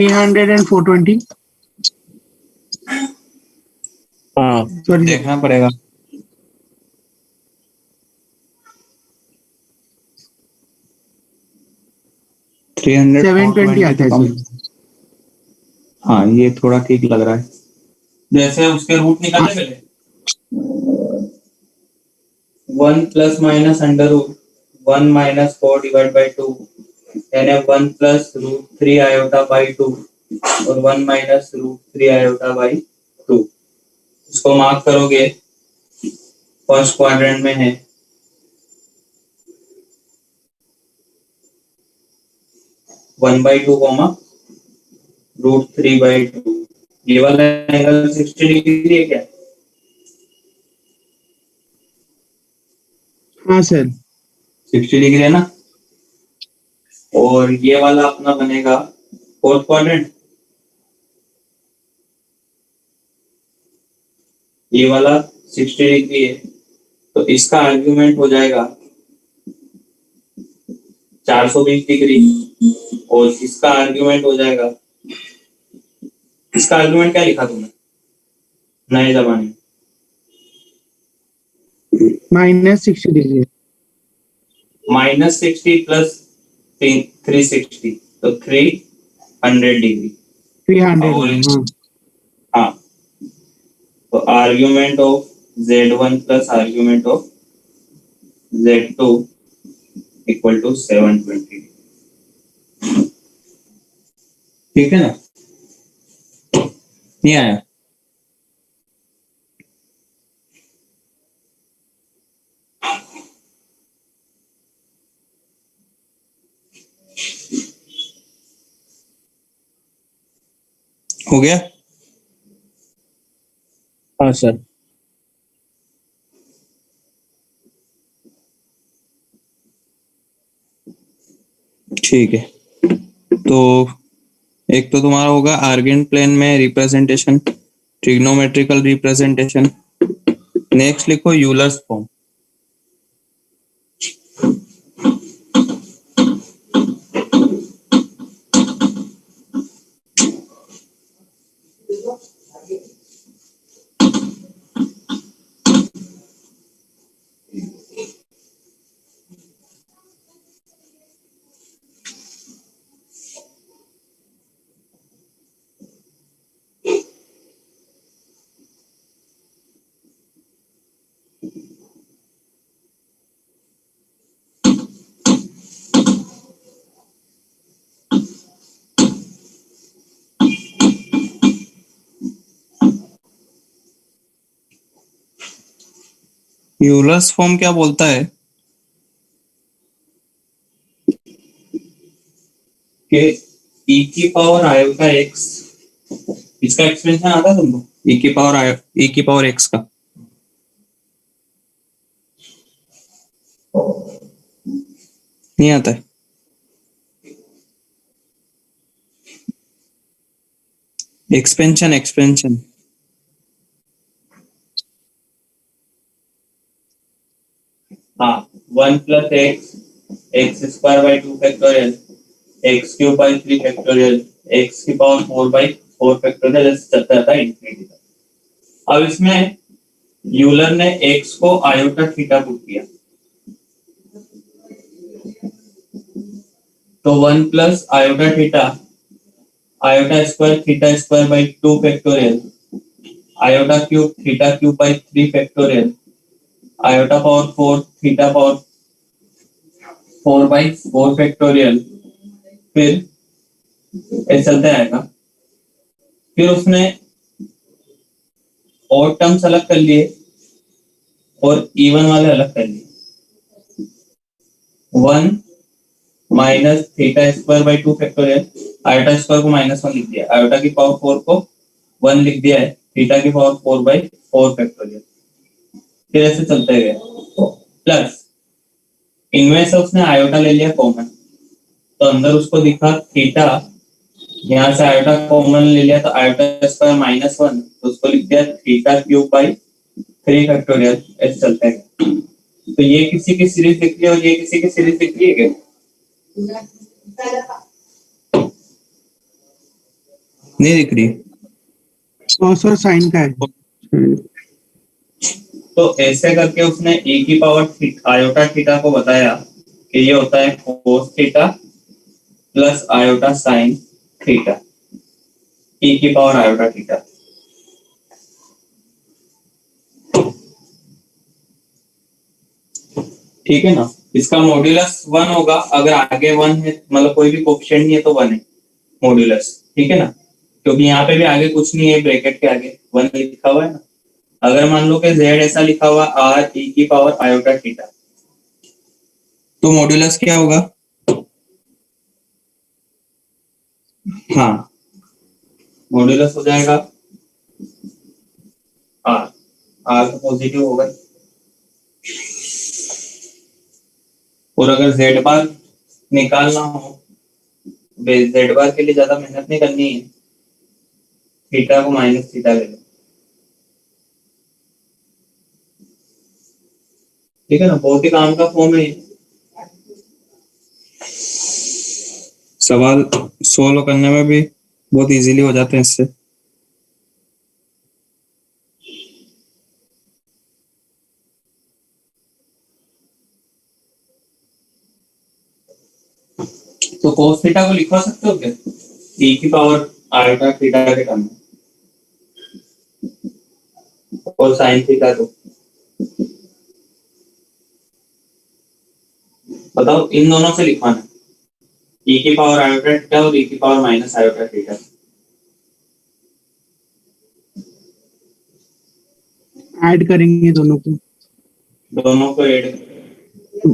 and 420. हाँ Sorry. देखना पड़ेगा। थ्री 720 आता है सर. हाँ, ये थोड़ा ठीक लग रहा है। जैसे उसके रूट निकाले पहले, 1 plus minus under root 1 minus 4 divide by 2, यानी 1 प्लस रूट 3 आयोटा बाई 2 और 1 माइनस रूट 3 आयोटा बाई 2। इसको मार्क करोगे, फर्स्ट क्वाड्रेंट में है। One by two comma root 3 by 2। ये वाला एंगल 60 डिग्री है क्या? हाँ सर. 60 डिग्री है ना। और ये वाला अपना बनेगा फोर्थ क्वाड्रेंट। ये वाला 60 डिग्री है, तो इसका आर्ग्यूमेंट हो जाएगा 420 डिग्री और इसका आर्ग्यूमेंट हो जाएगा, इसका आर्ग्यूमेंट क्या लिखा तुमने नए जमाने में? -60 डिग्री. -60 प्लस 360, तो 3 100 डिग्री। 300 और हाँ हाँ, तो argument of Z1 plus argument of Z2 equal to 720। ठीक है ना? नहीं आया? हो गया? हाँ सर। ठीक है, तो एक तो तुम्हारा होगा आर्गेन प्लेन में रिप्रेजेंटेशन, ट्रिग्नोमेट्रिकल रिप्रेजेंटेशन। नेक्स्ट लिखो यूलर्स फॉर्म। यूलर्स फॉर्म क्या बोलता है कि e की पावर आयोटा x, इसका एक्सप्रेशन आता है तुमको? e की पावर x का नहीं आता है? एक्सपेंशन एक्सपेंशन हाँ, 1 plus x square by 2 factorial, x cube by 3 factorial, x की पावर 4 बाई 4 फैक्टोरियल, ऐसे चलता रहता है इंफिनिटी तक। अब इसमें यूलर ने एक्स को आयोटा थीटा पुट किया, तो 1 plus iota theta, iota square theta square by 2 factorial, iota cube theta cube by 3 factorial, iota power 4 theta power 4 by 4 factorial, फिर ऐसे चलते आएगा। फिर उसने और टर्म्स अलग कर लिए और इवन वाले अलग कर लिए। 1 minus theta square by 2 factorial, iota square को -1 लिख दिया, आयोटा की पावर 4 को 1 लिख दिया है, थीटा की पावर 4 बाई 4 फैक्टोरियल, फिर ऐसे चलते गए। प्लस इनमें से उसने आयोटा ले लिया कॉमन, तो अंदर उसको दिखा थीटा, यहाँ से आयोटा कॉमन ले लिया तो आयोटा स्क्वायर -1, तो उसको लिख दिया थीटा क्यूब बाई 3 फैक्टोरियल, ऐसे चलते हैं। तो ये किसी की सीरीज दिख रही है और ये किसी की सीरीज दिख रही है क्या? नहीं दिख रही। कॉस और साइन का है। तो ऐसे करके उसने e की पावर आयोटा थीटा को बताया कि ये होता है कोस theta plus iota sine theta, e की पावर आयोटा थीटा। ठीक है ना? इसका मॉड्यूलस 1 होगा, अगर आगे 1 है मतलब कोई भी कोएफिशिएंट नहीं है तो 1 है मॉड्यूलस। ठीक है ना? क्योंकि यहाँ पे भी आगे कुछ नहीं है, ब्रैकेट के आगे 1 लिखा हुआ है ना। अगर मान लो कि z ऐसा लिखा हुआ r e की पावर आयोटा थीटा, तो मॉड्यूलस क्या होगा? हाँ, मॉड्यूलस हो जाएगा r, r तो पॉजिटिव होगा। और अगर z बार निकालना हो, z बार के लिए ज्यादा मेहनत नहीं करनी है, थीटा को माइनस थीटा ले लो। ठीक है ना? बहुत ही काम का फॉर्म है। सवाल सोल्व करने में भी बहुत इजीली हो जाते हैं इससे। तो cos थीटा को लिखवा सकते हो क्या? e की पावर आयोटा थीटा के टर्म में और साइन थीटा को बताओ, इन दोनों से लिखवाना e की पावर आयोटा थीटा और e की power minus iota theta. Add करेंगे दोनों को दोनों को ऐड,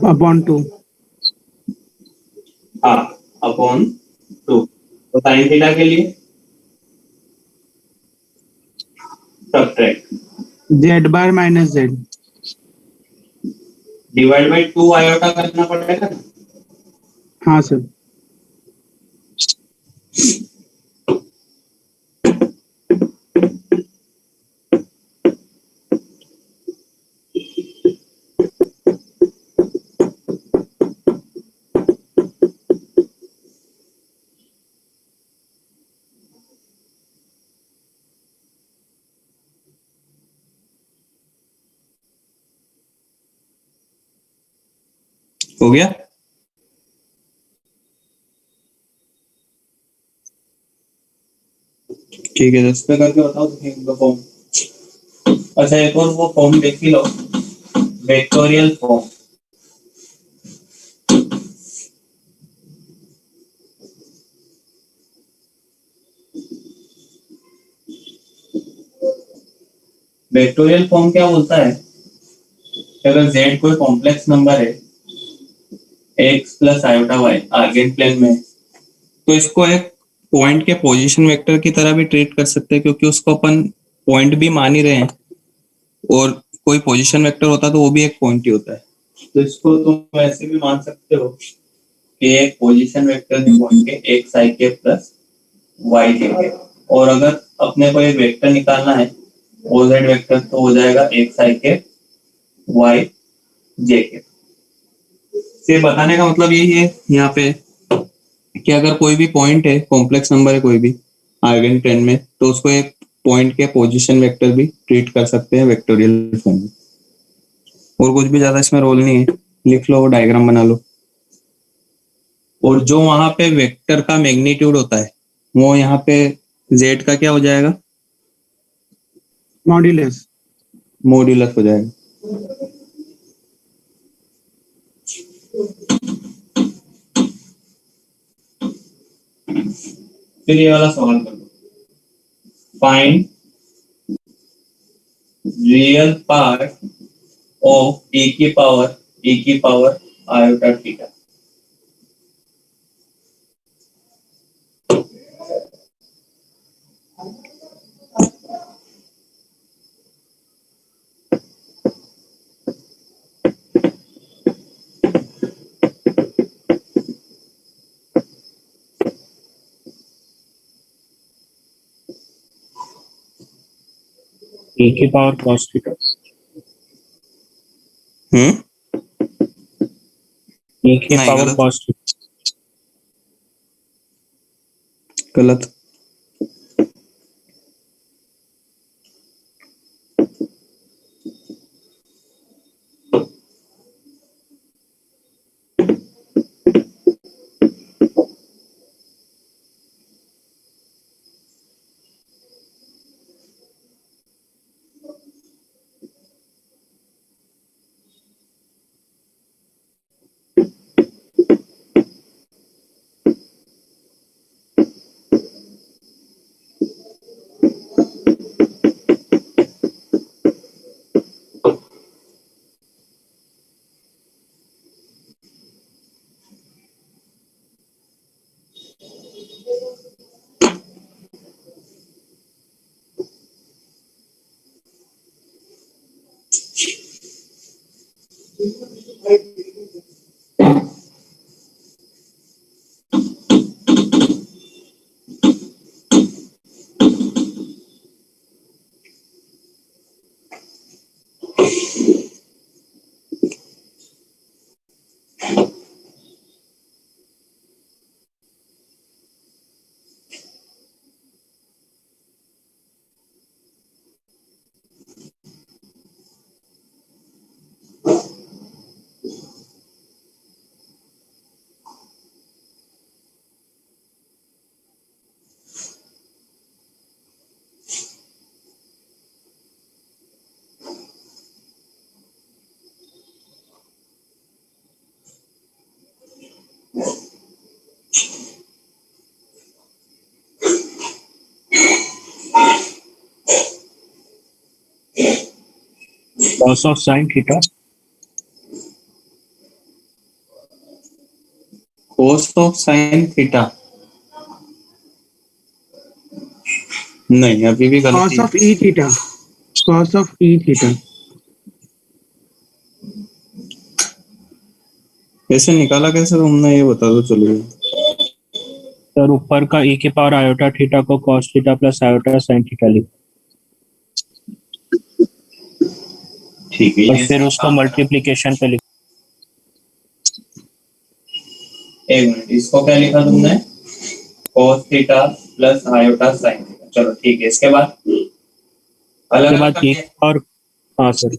अपॉन 2। हाँ, अपॉन 2। तो साइन थीटा के लिए subtract, Z bar minus Z. Divide by 2 iota करना पड़ेगा ना। हाँ सर। हो गया? ठीक है, 10 पे करके बताओ तो फॉर्म। अच्छा, एक और वो फॉर्म देख ही लो, वेक्टोरियल फॉर्म। वेक्टोरियल फॉर्म क्या बोलता है कि अगर z कोई कॉम्प्लेक्स नंबर है x plus iota y Argand plane में, तो इसको एक पॉइंट के पोजीशन वेक्टर की तरह भी ट्रीट कर सकते हैं, क्योंकि उसको अपन पॉइंट भी मान ही रहे हैं और कोई पोजीशन वेक्टर होता तो वो भी एक पॉइंट ही होता है। तो इसको तुम ऐसे भी मान सकते हो कि एक पोजीशन वेक्टर है पॉइंट के x i के प्लस y j के, और अगर अपने को एक वेक्टर निकालना है ओz वेक्टर, तो हो जाएगा x i के y j के। से बताने का मतलब यही है यहाँ पे कि अगर कोई भी पॉइंट है, कॉम्प्लेक्स नंबर है कोई भी आर्गेन प्लेन में, तो उसको एक पॉइंट के पोजीशन वेक्टर भी ट्रीट कर सकते हैं वेक्टोरियल फॉर्म में। और कुछ भी ज्यादा इसमें रोल नहीं है, लिख लो, डायग्राम बना लो। और जो वहां पे वेक्टर का मैग्नीट्यूड होता है वो यहाँ पे z का क्या हो जाएगा? मॉड्यूलस। मॉड्यूलस हो जाएगा। फिर ये वाला सवाल कर लो, find real part of e की पावर आयोटा थीटा। e की पावर cos थीटा, e की नहीं, पावर गलत cos थीटा। गलत। cos of sin theta cos of sin theta, नहीं अभी भी गलती cos है। of e theta, cos of e theta. कैसे निकाला कैसे तुमने, ये बता दो चलो। सर ऊपर का e की पावर आयोटा थीटा को cos theta plus iota sin theta लिखो ठीक है, और ये फिर सही उसको काम करा। मल्टीप्लिकेशन पे लिखो। एक मिनट, इसको क्या लिखा तुमने, cos theta plus iota sin theta, चलो ठीक है। इसके बाद अलग उसके अलग बाद कर e दिया। और हाँ सर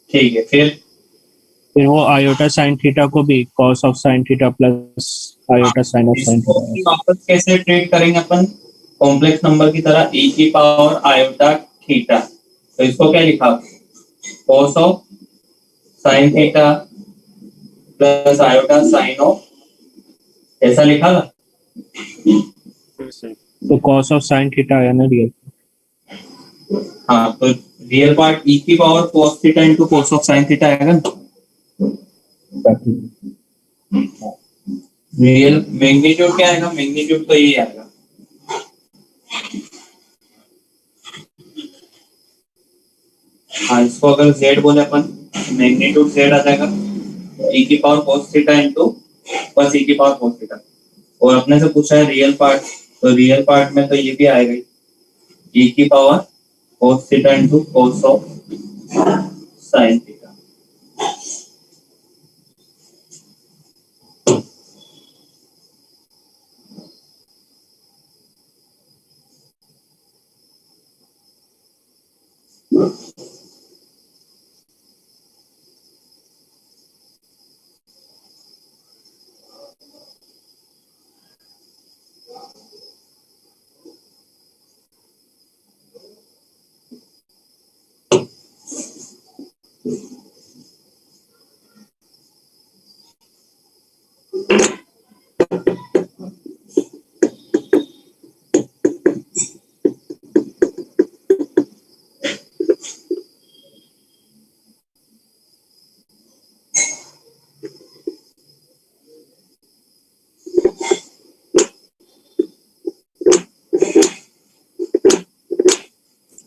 ठीक है, फिर वो आयोटा sin थीटा को भी cos of sin theta plus iota sin of sin इसको थीटा। भी वापस कैसे ट्रीट करेंगे अपन, कॉम्प्लेक्स नंबर की तरह, e की पावर आयोटा थीटा। तो इसको क्या लिखा, cos of sin theta plus iota sin of, ऐसा लिखा था। तो cos ऑफ sin थीटा आया ना रियल। हाँ, तो रियल पार्ट e की power cos theta into cos of sin theta आएगा ना। रियल मैग्नीट्यूड क्या आएगा, मैग्नीट्यूड तो यही आएगा। हाँ, इसको अगर z बोले अपन, मैग्नीट्यूड z आ जाएगा e की पावर cos थीटा इंटू बस e की पावर cos थीटा। और अपने से पूछा है रियल पार्ट, तो रियल पार्ट में तो ये भी आएगा ही, e की power cos theta into cos of sin theta.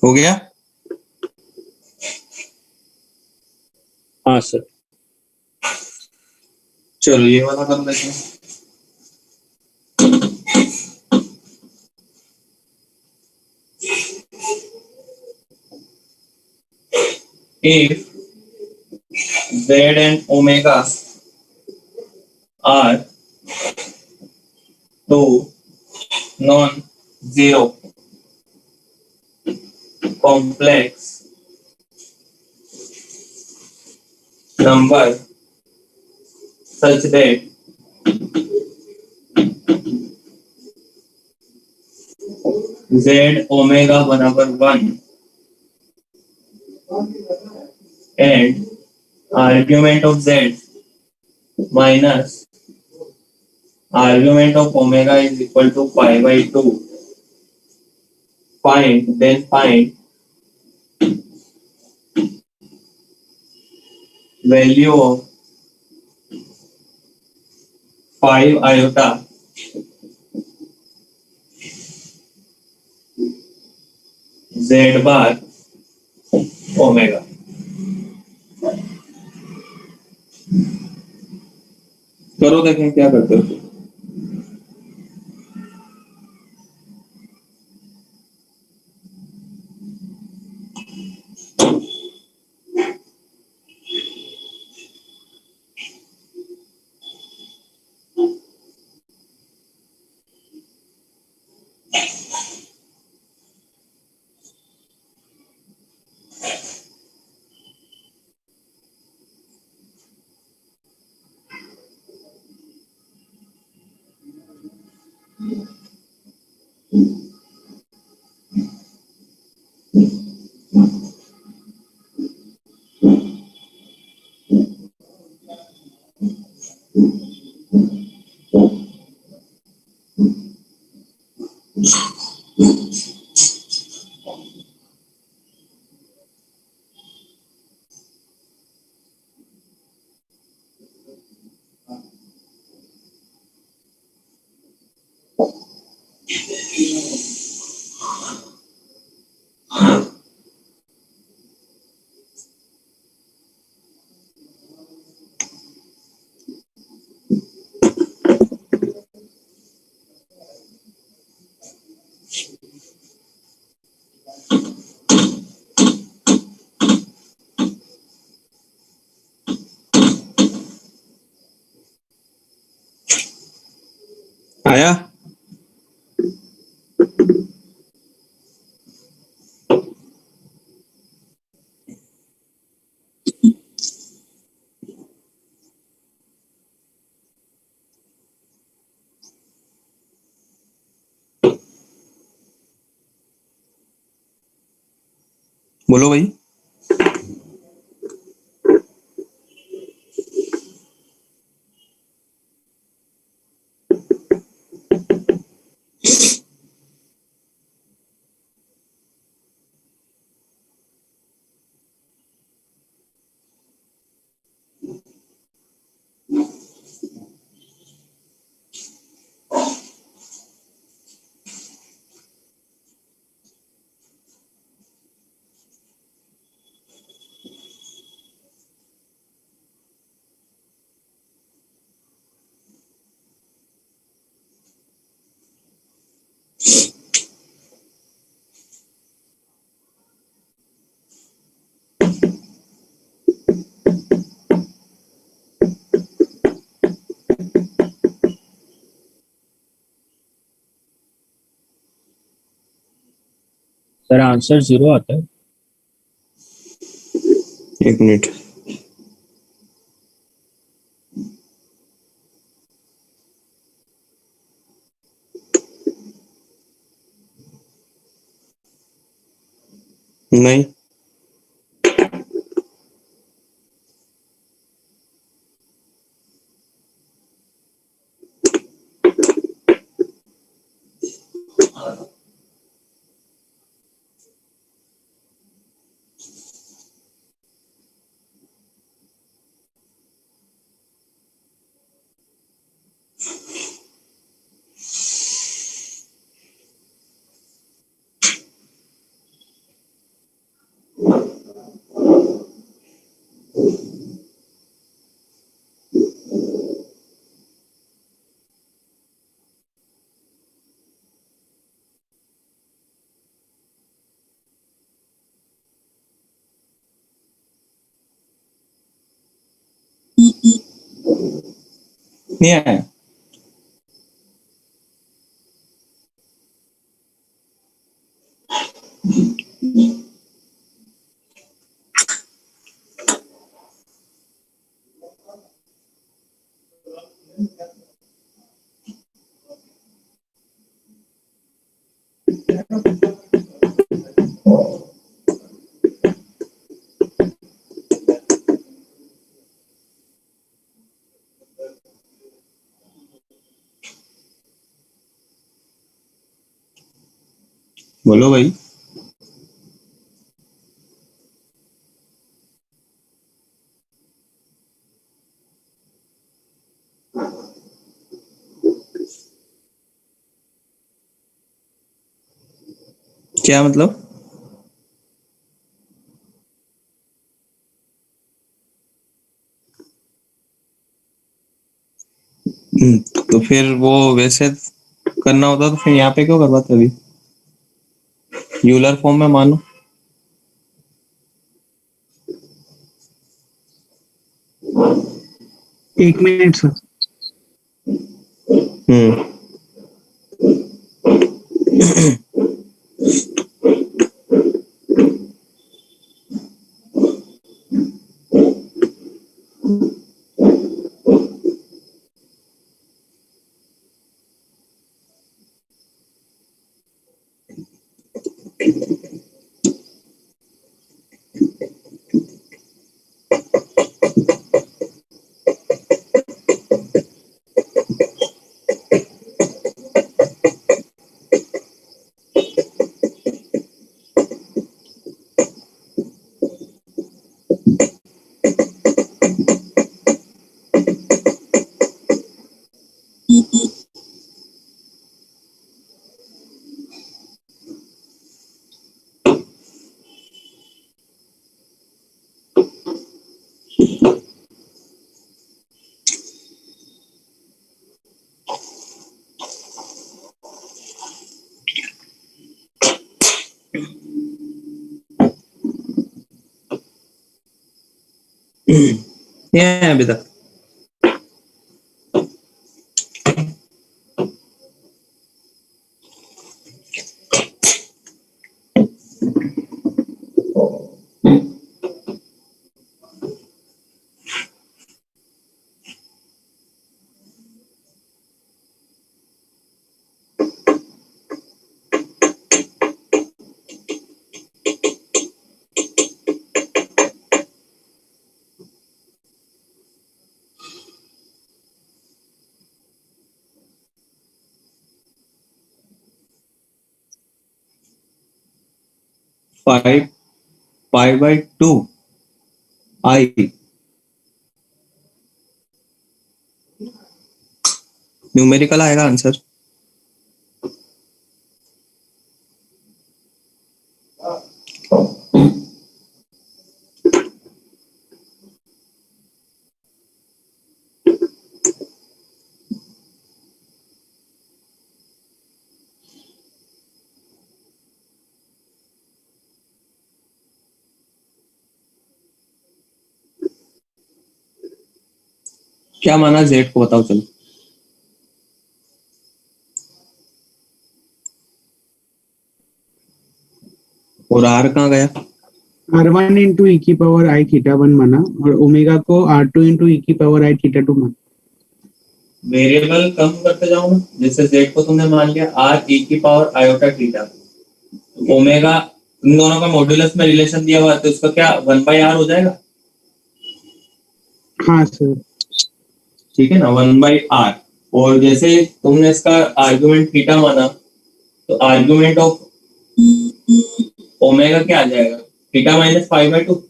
हो गया। हाँ सर चलो ये वाला कर लेते हैं। If z and omega are two non-zero complex number such that z omega बराबर 1 and argument of z minus argument of omega is equal to pi by 2, find value of 5 iota z bar omega। करो देखें क्या करते हो। बोलो भाई। Sir answer 0 आता है। एक मिनट। नहीं, नहीं आया। बोलो भाई। क्या मतलब? तो फिर वो वैसे करना होता तो फिर यहाँ पे क्यों करवाते अभी? यूलर फॉर्म में मानो। 1 मिनट सर। हम्म। ये है अभी तक। 5 पाई बाय 2 आई न्यूमेरिकल आएगा आंसर। क्या माना जेड को बताओ चलो। और आर कहाँ गया? R1 इंटू ई की पावर आई थीटा 1 माना और ओमेगा को R2 इंटू ई की पावर आई थीटा 2 माना। वेरिएबल कम करते जाओ ना, जैसे जेड को तुमने मान लिया आर ई की पावर आयोटा थीटा, ओमेगा इन दोनों का मॉड्यूलस में रिलेशन दिया हुआ है, तो इसका क्या 1/r हो जाएगा? हाँ सर। ठीक है ना, 1/r। और जैसे तुमने इसका आर्गुमेंट थीटा माना, तो आर्गुमेंट ऑफ ओमेगा क्या आ जाएगा? Theta minus π/2।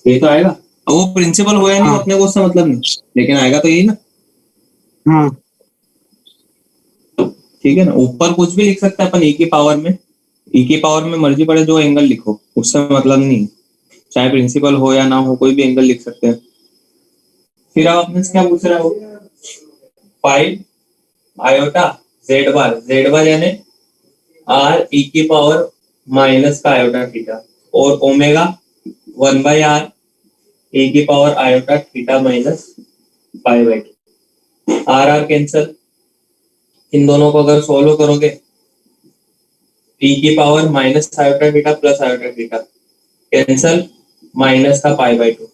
ये तो आएगा। अब वो प्रिंसिपल हो या नहीं, हाँ। अपने को उससे मतलब नहीं, लेकिन आएगा तो यही ना। हाँ ठीक है ना, ऊपर कुछ भी लिख सकते हैं अपन ई की पावर में, ई की पावर में मर्जी पड़े जो एंगल लिखो, उससे मतलब नहीं, चाहे प्रिंसिपल हो या ना हो कोई भी एंगल लिख सकते हैं। फिर आप अपने से क्या पूछ रहे हो? 5 आयोटा जेड बार यानी आर ई की पावर माइनस का आयोटा थीटा, और ओमेगा 1/r ई की power iota theta minus π/2। R cancel, इन दोनों को अगर सोल्व करोगे ई की power minus iota theta plus iota theta cancel, minus का π/2,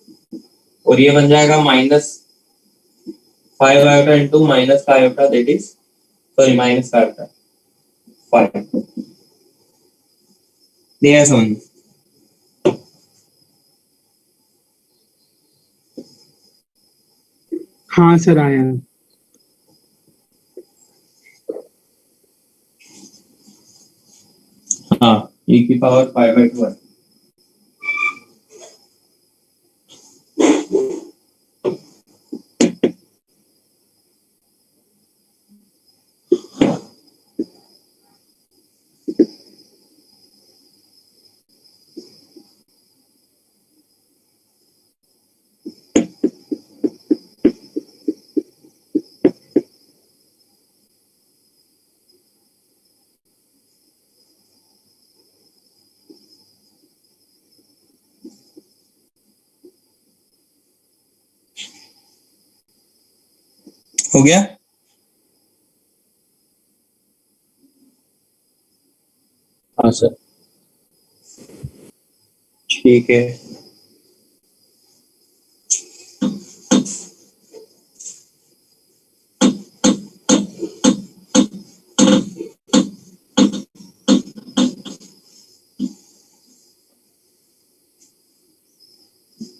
और ये बन जाएगा -5 आयोटा इंटू माइनस का iota, that is sorry minus का आयोटा 5। नहीं समझ में। हाँ सर आया। हाँ, ई की पावर π/2 है। हो गया। हाँ सर। ठीक है,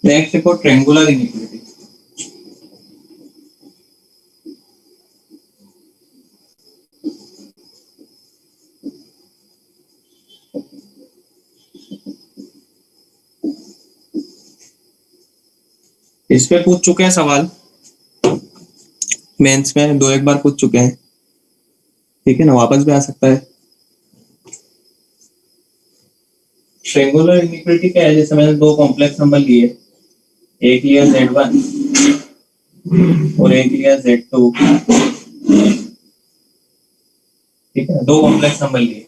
नेक्स्ट देखो ट्रायंगुलर इनइक्वालिटी। इस पे पूछ चुके हैं सवाल, मेंस में 2-1 बार पूछ चुके हैं। ठीक है ना, वापस भी आ सकता है। ट्रायंगुलर इनइक्वालिटी क्या है? जैसे मैंने दो कॉम्प्लेक्स नंबर लिए, एक लिया z1 और एक लिया z2। ठीक है, दो कॉम्प्लेक्स नंबर लिए,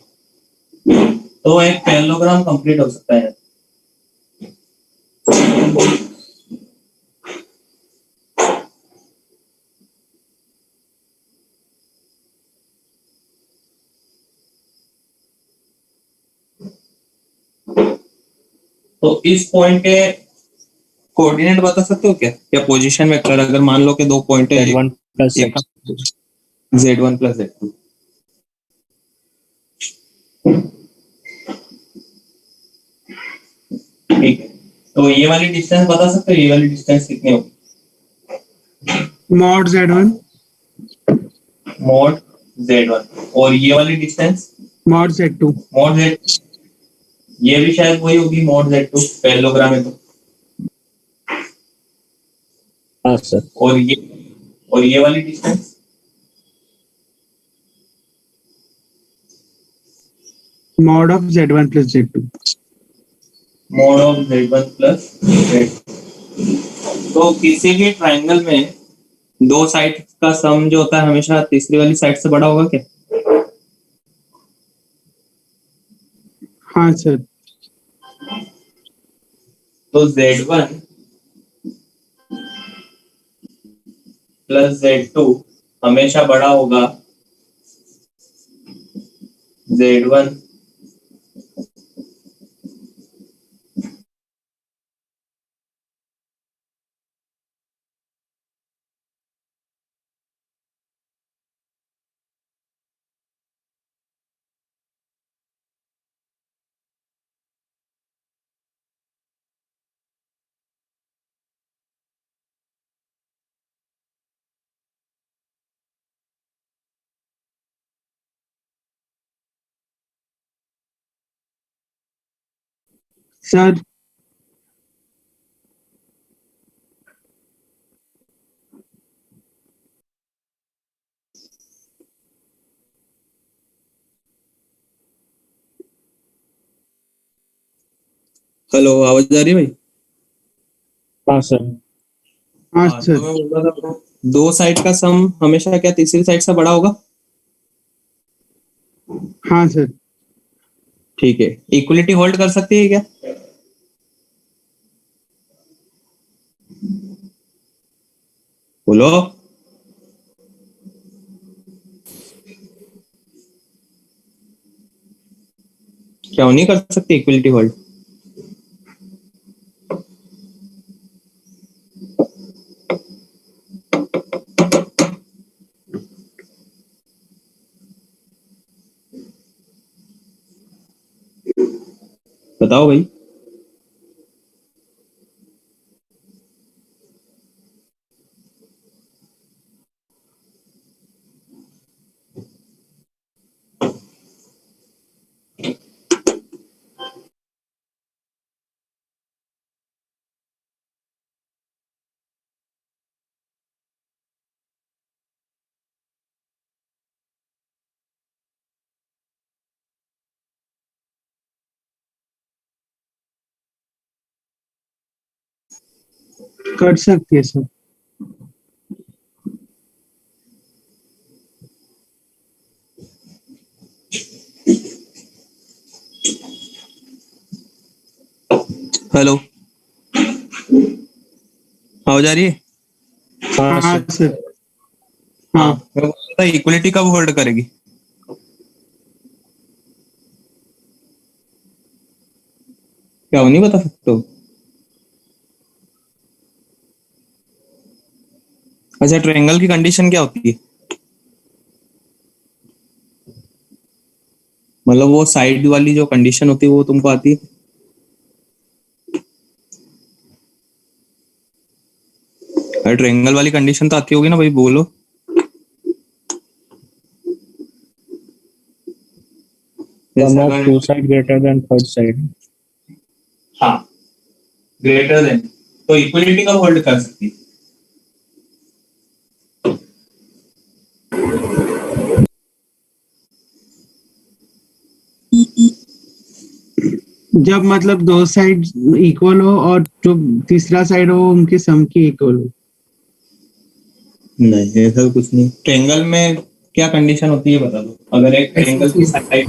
तो एक पैरेललोग्राम कंप्लीट हो सकता है। तो इस पॉइंट के कोऑर्डिनेट बता सकते हो क्या, या पोजीशन वेक्टर? अगर मान लो कि दो पॉइंट है, Z1 plus एक Z1 प्लस Z2। ठीक है, तो ये वाली डिस्टेंस बता सकते हो, ये वाली डिस्टेंस कितनी होगी? मॉड Z1 मॉड Z1 और ये वाली distance mod Z2 mod Z, ये भी शायद वही होगी mod Z2 पैरेललोग्राम है तो, हाँ सर। और ये वाली distance mod of Z1 plus Z2 mod of Z1 plus Z2। तो किसी भी ट्रायंगल में दो साइड का सम जो होता है हमेशा तीसरी वाली साइड से बड़ा होगा क्या? हाँ सर। तो Z1 प्लस Z2 हमेशा बड़ा होगा Z1 सर हेलो, आवाज आ रही है भाई? हाँ सर। हाँ हाँ, तो सर। मैं बोल रहा था दो साइड का सम हमेशा क्या तीसरी साइड से बड़ा होगा? हाँ सर। ठीक है, इक्वलिटी होल्ड कर सकती है क्या? बोलो। क्या वो नहीं कर सकती इक्वलिटी होल्ड? बताओ भाई। कर सकती है सर। हेलो, आवाज आ रही है? हाँ हाँ सर। सर। हाँ मैं बोल रहा था इक्वलिटी कब होल्ड करेगी? क्या वो नहीं बता सकते हो? अच्छा, ट्रायंगल की कंडीशन क्या होती है? मतलब वो साइड वाली जो कंडीशन होती है वो तुमको आती है? अरे ट्रायंगल वाली कंडीशन तो आती होगी ना भाई, बोलो। सम जैसे ऑफ अगर two side greater than third side. हाँ ग्रेटर देन, तो इक्वलिटी कब होल्ड कर सकती है? जब मतलब दो साइड इक्वल हो और जो तीसरा साइड हो उनके सम की इक्वल हो। नहीं, ऐसा कुछ नहीं। ट्रायंगल में क्या कंडीशन होती है बता दो। अगर एक ट्रायंगल की साइड,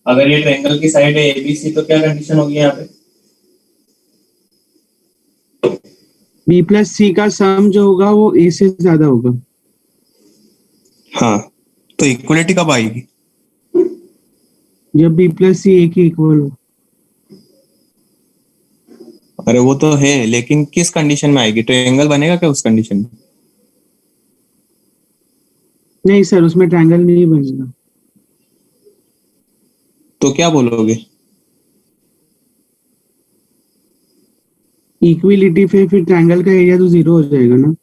अगर ये ट्रायंगल की साइड है एबीसी तो क्या कंडीशन होगी यहाँ पे? बी प्लस सी का सम जो होगा वो ए से ज्यादा होगा। हाँ, तो इक्वलिटी कब आएगी? जब बी प्लस सी ए की इक्वल हो। अरे वो तो है, लेकिन किस कंडीशन में आएगी? ट्रायंगल बनेगा क्या उस कंडीशन में? नहीं सर, उसमें ट्रायंगल नहीं बनेगा। तो क्या बोलोगे? इक्विलिटी पे फिर ट्रायंगल का एरिया तो जीरो हो जाएगा ना।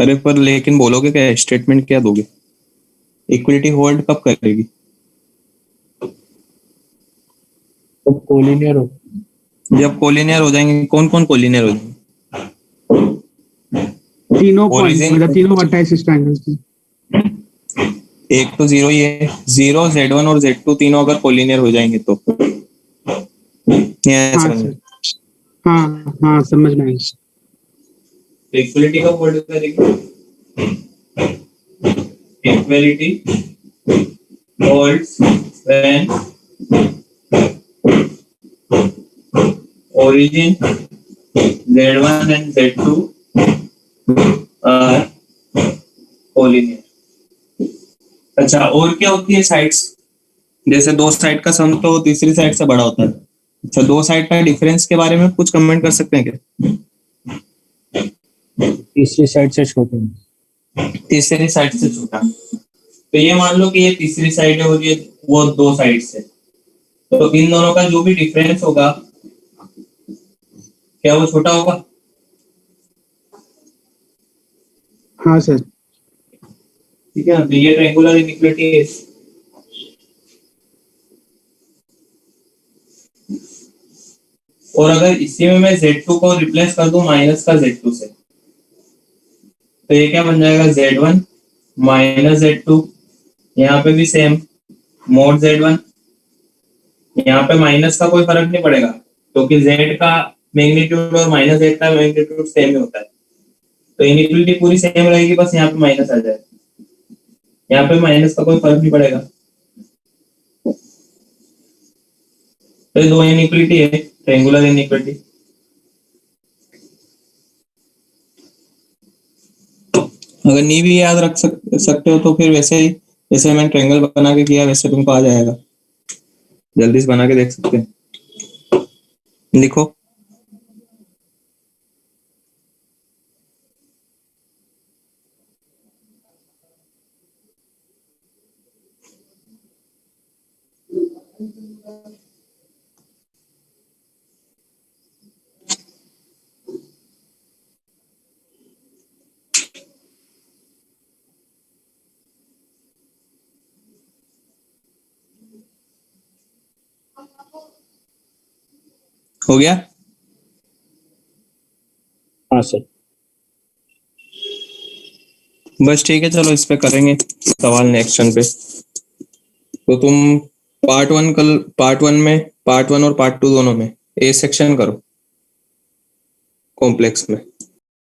अरे पर लेकिन बोलोगे क्या, स्टेटमेंट क्या दोगे? इक्विलिटी होल्ड कब करेगी? तो कोलिनियर हो, जब कोलिनियर हो जाएंगे। कौन कौन कोलिनियर हो जाएंगे? तीनों पॉइंट Origin- मतलब तीनों वर्टाइसिस ट्रायंगल की। एक तो जीरो ही है, जीरो Z1 और Z2 तीनों अगर कोलिनियर हो जाएंगे तो ये हाँ समझ में। सर, हाँ हाँ समझ में आया। इक्वलिटी कब होल्ड करेगी? Equality holds when origin Z1 and Z2 are collinear. अच्छा, और क्या होती है साइड्स? जैसे दो साइड का सम तो तीसरी साइड से बड़ा होता है। अच्छा, दो साइड का डिफरेंस के बारे में कुछ कमेंट कर सकते हैं क्या? तीसरी साइड से छोटे हैं। तीसरी साइड से छोटा। तो ये मान लो कि ये तीसरी साइड है और ये वो दो साइड से, तो इन दोनों का जो भी डिफरेंस होगा क्या वो छोटा होगा? हाँ सर, ठीक है ना, तो ये ट्रायंगुलर इनइक्वालिटी है। और अगर इसी में मैं Z2 को रिप्लेस कर दूं माइनस का Z2 से, तो ये क्या बन जाएगा? Z1 minus Z2। यहाँ पे भी सेम मोड Z1। यहाँ पे माइनस का कोई फर्क नहीं पड़ेगा क्योंकि Z का मैग्नीट्यूड और माइनस Z का मैग्नीट्यूड सेम ही होता है, तो इनइक्वालिटी पूरी सेम रहेगी, बस यहाँ पे माइनस आ जाएगा। यहाँ पे माइनस का कोई फर्क नहीं पड़ेगा। तो ये दो इनइक्वालिटी है, ट्रायंगुलर इनइक्वालिटी। अगर नहीं भी याद रख सकते हो तो फिर वैसे ही, जैसे मैंने ट्रायंगल बना के किया वैसे तुमको आ जाएगा, जल्दी से बना के देख सकते हैं। लिखो। हो गया? हाँ सर। बस ठीक है, चलो इस पे करेंगे सवाल नेक्स्ट टर्न पे। तो तुम पार्ट वन और पार्ट टू दोनों में ए सेक्शन करो कॉम्प्लेक्स में।